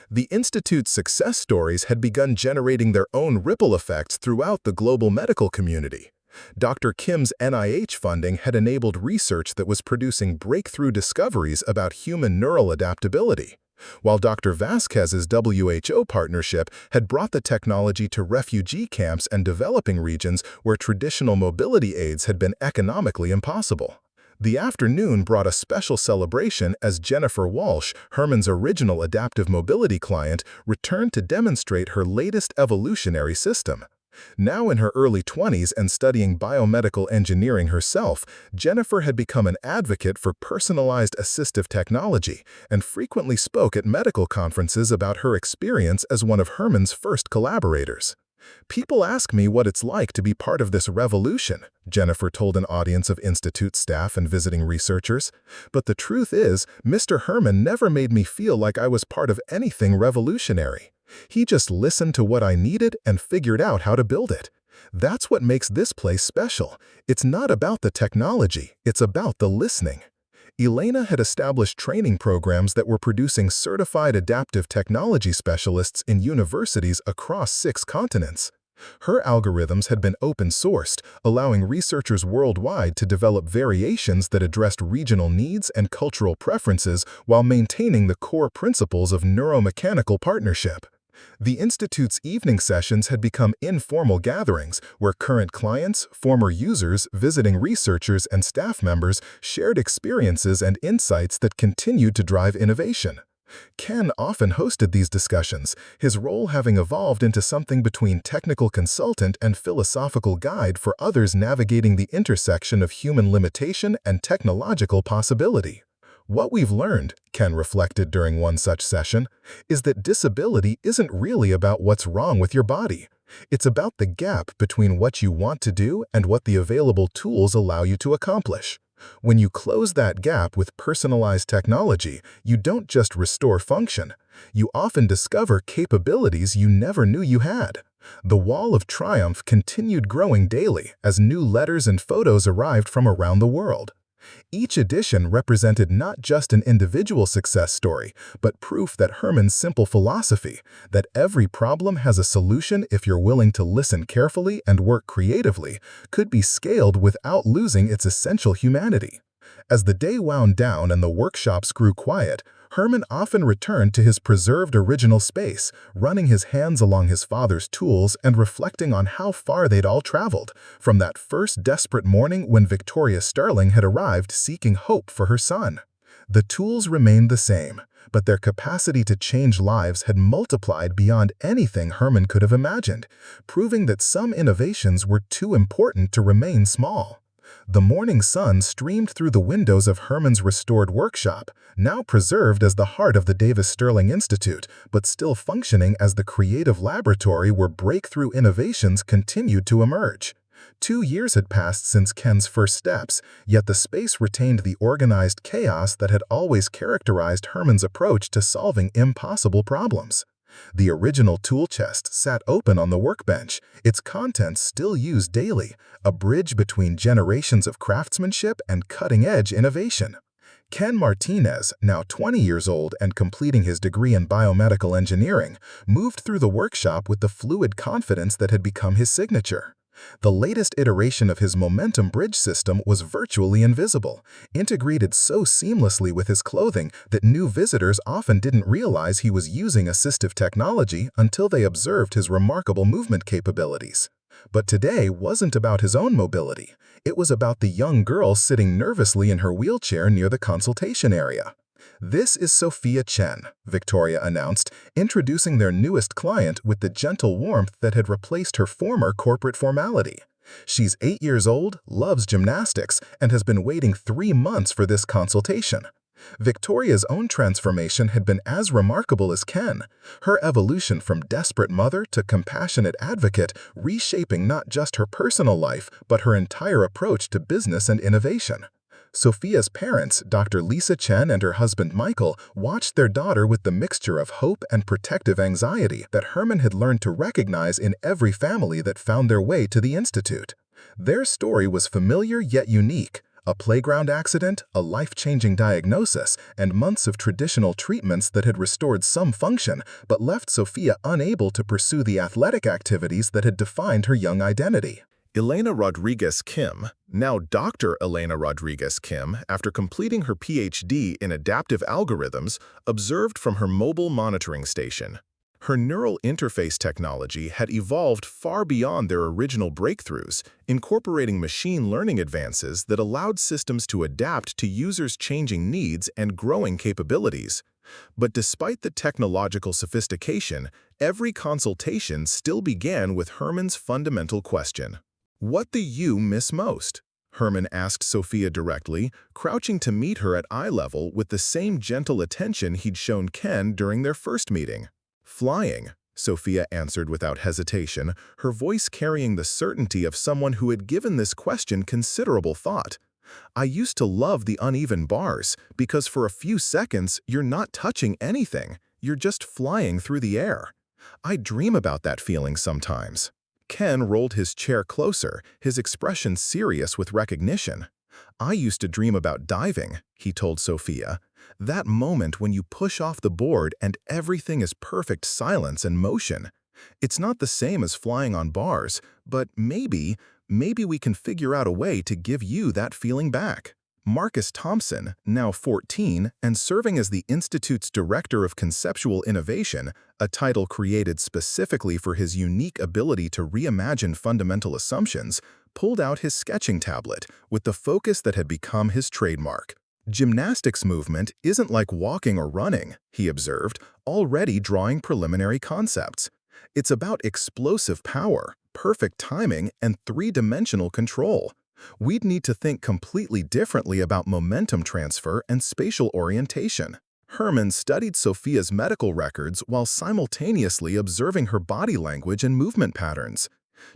The Institute's success stories had begun generating their own ripple effects throughout the global medical community. Dr. Kim's NIH funding had enabled research that was producing breakthrough discoveries about human neural adaptability, while Dr. Vasquez's WHO partnership had brought the technology to refugee camps and developing regions where traditional mobility aids had been economically impossible. The afternoon brought a special celebration as Jennifer Walsh, Herman's original adaptive mobility client, returned to demonstrate her latest evolutionary system. Now in her early 20s and studying biomedical engineering herself, Jennifer had become an advocate for personalized assistive technology and frequently spoke at medical conferences about her experience as one of Herman's first collaborators. "People ask me what it's like to be part of this revolution," Jennifer told an audience of Institute staff and visiting researchers. "But the truth is, Mr. Herman never made me feel like I was part of anything revolutionary. He just listened to what I needed and figured out how to build it. That's what makes this place special. It's not about the technology, it's about the listening." Elena had established training programs that were producing certified adaptive technology specialists in universities across 6 continents. Her algorithms had been open-sourced, allowing researchers worldwide to develop variations that addressed regional needs and cultural preferences while maintaining the core principles of neuromechanical partnership. The Institute's evening sessions had become informal gatherings where current clients, former users, visiting researchers, and staff members shared experiences and insights that continued to drive innovation. Ken often hosted these discussions, his role having evolved into something between technical consultant and philosophical guide for others navigating the intersection of human limitation and technological possibility. "What we've learned," Ken reflected during one such session, "is that disability isn't really about what's wrong with your body. It's about the gap between what you want to do and what the available tools allow you to accomplish. When you close that gap with personalized technology, you don't just restore function. You often discover capabilities you never knew you had." The wall of triumph continued growing daily as new letters and photos arrived from around the world. Each edition represented not just an individual success story, but proof that Herman's simple philosophy, that every problem has a solution if you're willing to listen carefully and work creatively, could be scaled without losing its essential humanity. As the day wound down and the workshops grew quiet, Herman often returned to his preserved original space, running his hands along his father's tools and reflecting on how far they'd all traveled, from that first desperate morning when Victoria Sterling had arrived seeking hope for her son. The tools remained the same, but their capacity to change lives had multiplied beyond anything Herman could have imagined, proving that some innovations were too important to remain small. The morning sun streamed through the windows of Herman's restored workshop, now preserved as the heart of the Davis Sterling Institute, but still functioning as the creative laboratory where breakthrough innovations continued to emerge. 2 years had passed since Ken's first steps, yet the space retained the organized chaos that had always characterized Herman's approach to solving impossible problems. The original tool chest sat open on the workbench, its contents still used daily, a bridge between generations of craftsmanship and cutting-edge innovation. Ken Martinez, now 20 years old and completing his degree in biomedical engineering, moved through the workshop with the fluid confidence that had become his signature. The latest iteration of his momentum bridge system was virtually invisible, integrated so seamlessly with his clothing that new visitors often didn't realize he was using assistive technology until they observed his remarkable movement capabilities. But today wasn't about his own mobility. It was about the young girl sitting nervously in her wheelchair near the consultation area. "This is Sophia Chen," Victoria announced, introducing their newest client with the gentle warmth that had replaced her former corporate formality. "She's 8 years old, loves gymnastics, and has been waiting 3 months for this consultation." Victoria's own transformation had been as remarkable as Ken, her evolution from desperate mother to compassionate advocate, reshaping not just her personal life, but her entire approach to business and innovation. Sophia's parents, Dr. Lisa Chen and her husband Michael, watched their daughter with the mixture of hope and protective anxiety that Herman had learned to recognize in every family that found their way to the Institute. Their story was familiar yet unique: a playground accident, a life-changing diagnosis, and months of traditional treatments that had restored some function but left Sophia unable to pursue the athletic activities that had defined her young identity. Elena Rodriguez Kim, now Dr. Elena Rodriguez Kim, after completing her PhD in adaptive algorithms, observed from her mobile monitoring station. Her neural interface technology had evolved far beyond their original breakthroughs, incorporating machine learning advances that allowed systems to adapt to users' changing needs and growing capabilities. But despite the technological sophistication, every consultation still began with Herman's fundamental question. "What do you miss most?" Herman asked Sophia directly, crouching to meet her at eye level with the same gentle attention he'd shown Ken during their first meeting. "Flying," Sophia answered without hesitation, her voice carrying the certainty of someone who had given this question considerable thought. "I used to love the uneven bars, because for a few seconds you're not touching anything, you're just flying through the air. I dream about that feeling sometimes." Ken rolled his chair closer, his expression serious with recognition. "I used to dream about diving," he told Sophia. "That moment when you push off the board and everything is perfect silence and motion. It's not the same as flying on bars, but maybe we can figure out a way to give you that feeling back." Marcus Thompson, now 14 and serving as the Institute's Director of Conceptual Innovation, a title created specifically for his unique ability to reimagine fundamental assumptions, pulled out his sketching tablet with the focus that had become his trademark. "Gymnastics movement isn't like walking or running," he observed, already drawing preliminary concepts. "It's about explosive power, perfect timing, and three-dimensional control. We'd need to think completely differently about momentum transfer and spatial orientation." Herman studied Sophia's medical records while simultaneously observing her body language and movement patterns.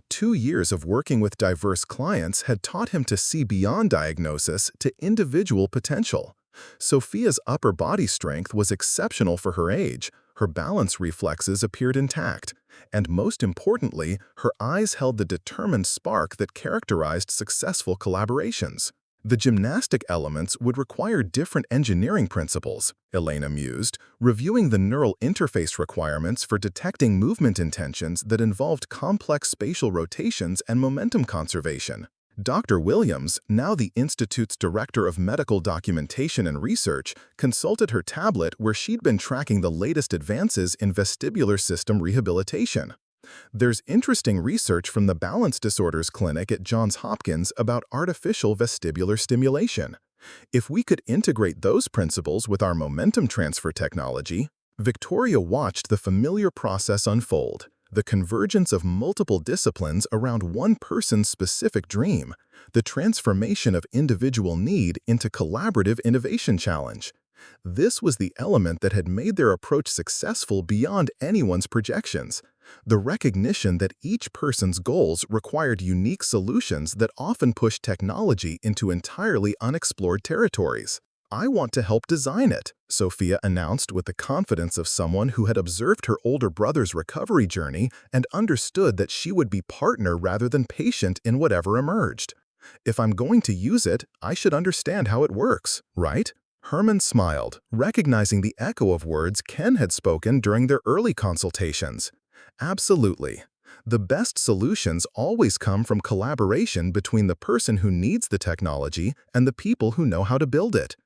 2 years of working with diverse clients had taught him to see beyond diagnosis to individual potential. Sophia's upper body strength was exceptional for her age, her balance reflexes appeared intact, and most importantly, her eyes held the determined spark that characterized successful collaborations. The gymnastic elements would require different engineering principles, Elena mused, reviewing the neural interface requirements for detecting movement intentions that involved complex spatial rotations and momentum conservation. Dr. Williams, now the Institute's Director of Medical Documentation and Research, consulted her tablet where she'd been tracking the latest advances in vestibular system rehabilitation. There's interesting research from the Balance Disorders Clinic at Johns Hopkins about artificial vestibular stimulation. If we could integrate those principles with our momentum transfer technology, Victoria watched the familiar process unfold, the convergence of multiple disciplines around one person's specific dream, the transformation of individual need into collaborative innovation challenge. This was the element that had made their approach successful beyond anyone's projections. The recognition that each person's goals required unique solutions that often pushed technology into entirely unexplored territories. "I want to help design it," Sophia announced with the confidence of someone who had observed her older brother's recovery journey and understood that she would be partner rather than patient in whatever emerged. "If I'm going to use it, I should understand how it works, right?" Herman smiled, recognizing the echo of words Ken had spoken during their early consultations. "Absolutely. The best solutions always come from collaboration between the person who needs the technology and the people who know how to build it.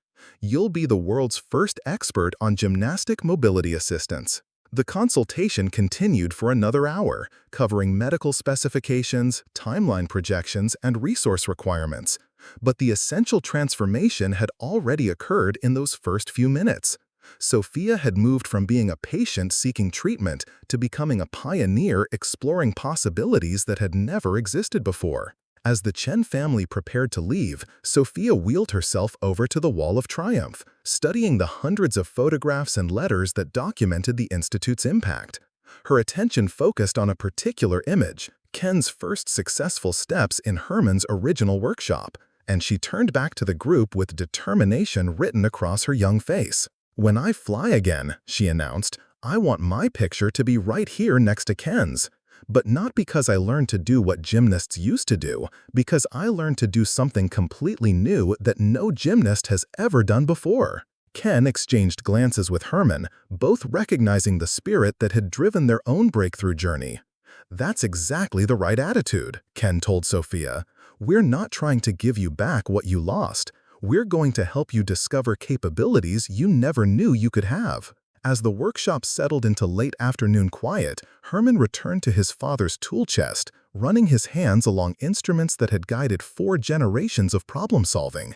You'll be the world's first expert on gymnastic mobility assistance." The consultation continued for another hour, covering medical specifications, timeline projections, and resource requirements. But the essential transformation had already occurred in those first few minutes. Sophia had moved from being a patient seeking treatment to becoming a pioneer exploring possibilities that had never existed before. As the Chen family prepared to leave, Sophia wheeled herself over to the Wall of Triumph, studying the hundreds of photographs and letters that documented the Institute's impact. Her attention focused on a particular image, Ken's first successful steps in Herman's original workshop, and she turned back to the group with determination written across her young face. "When I fly again," she announced, "I want my picture to be right here next to Ken's. But not because I learned to do what gymnasts used to do, because I learned to do something completely new that no gymnast has ever done before." Ken exchanged glances with Herman, both recognizing the spirit that had driven their own breakthrough journey. "That's exactly the right attitude," Ken told Sophia. "We're not trying to give you back what you lost. We're going to help you discover capabilities you never knew you could have." As the workshop settled into late afternoon quiet, Herman returned to his father's tool chest, running his hands along instruments that had guided 4 generations of problem-solving.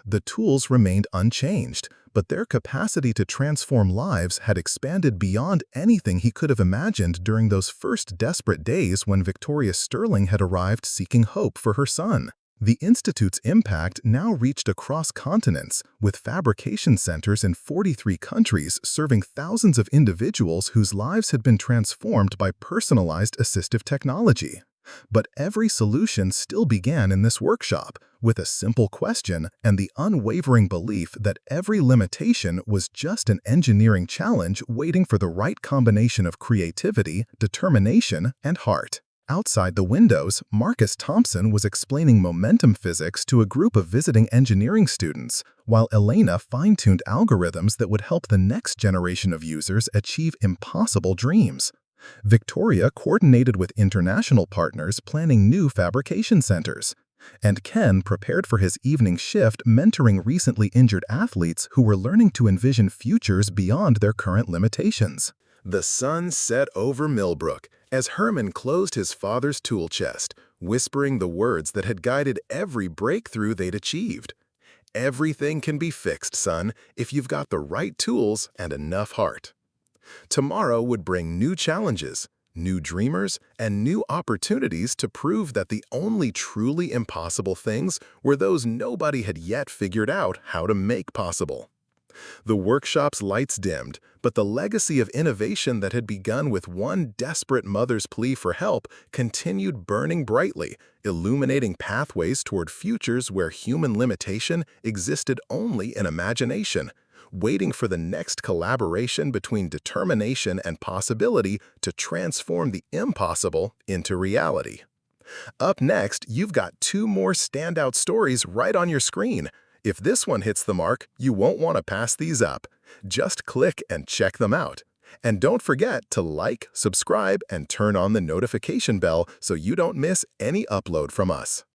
The tools remained unchanged, but their capacity to transform lives had expanded beyond anything he could have imagined during those first desperate days when Victoria Sterling had arrived seeking hope for her son. The Institute's impact now reached across continents, with fabrication centers in 43 countries serving thousands of individuals whose lives had been transformed by personalized assistive technology. But every solution still began in this workshop, with a simple question and the unwavering belief that every limitation was just an engineering challenge waiting for the right combination of creativity, determination, and heart. Outside the windows, Marcus Thompson was explaining momentum physics to a group of visiting engineering students, while Elena fine-tuned algorithms that would help the next generation of users achieve impossible dreams. Victoria coordinated with international partners planning new fabrication centers. And Ken prepared for his evening shift mentoring recently injured athletes who were learning to envision futures beyond their current limitations. The sun set over Millbrook as Herman closed his father's tool chest, whispering the words that had guided every breakthrough they'd achieved. "Everything can be fixed, son, if you've got the right tools and enough heart." Tomorrow would bring new challenges, new dreamers, and new opportunities to prove that the only truly impossible things were those nobody had yet figured out how to make possible. The workshop's lights dimmed, but the legacy of innovation that had begun with one desperate mother's plea for help continued burning brightly, illuminating pathways toward futures where human limitation existed only in imagination, waiting for the next collaboration between determination and possibility to transform the impossible into reality. Up next, you've got 2 more standout stories right on your screen. If this one hits the mark, you won't want to pass these up. Just click and check them out. And don't forget to like, subscribe, and turn on the notification bell so you don't miss any upload from us.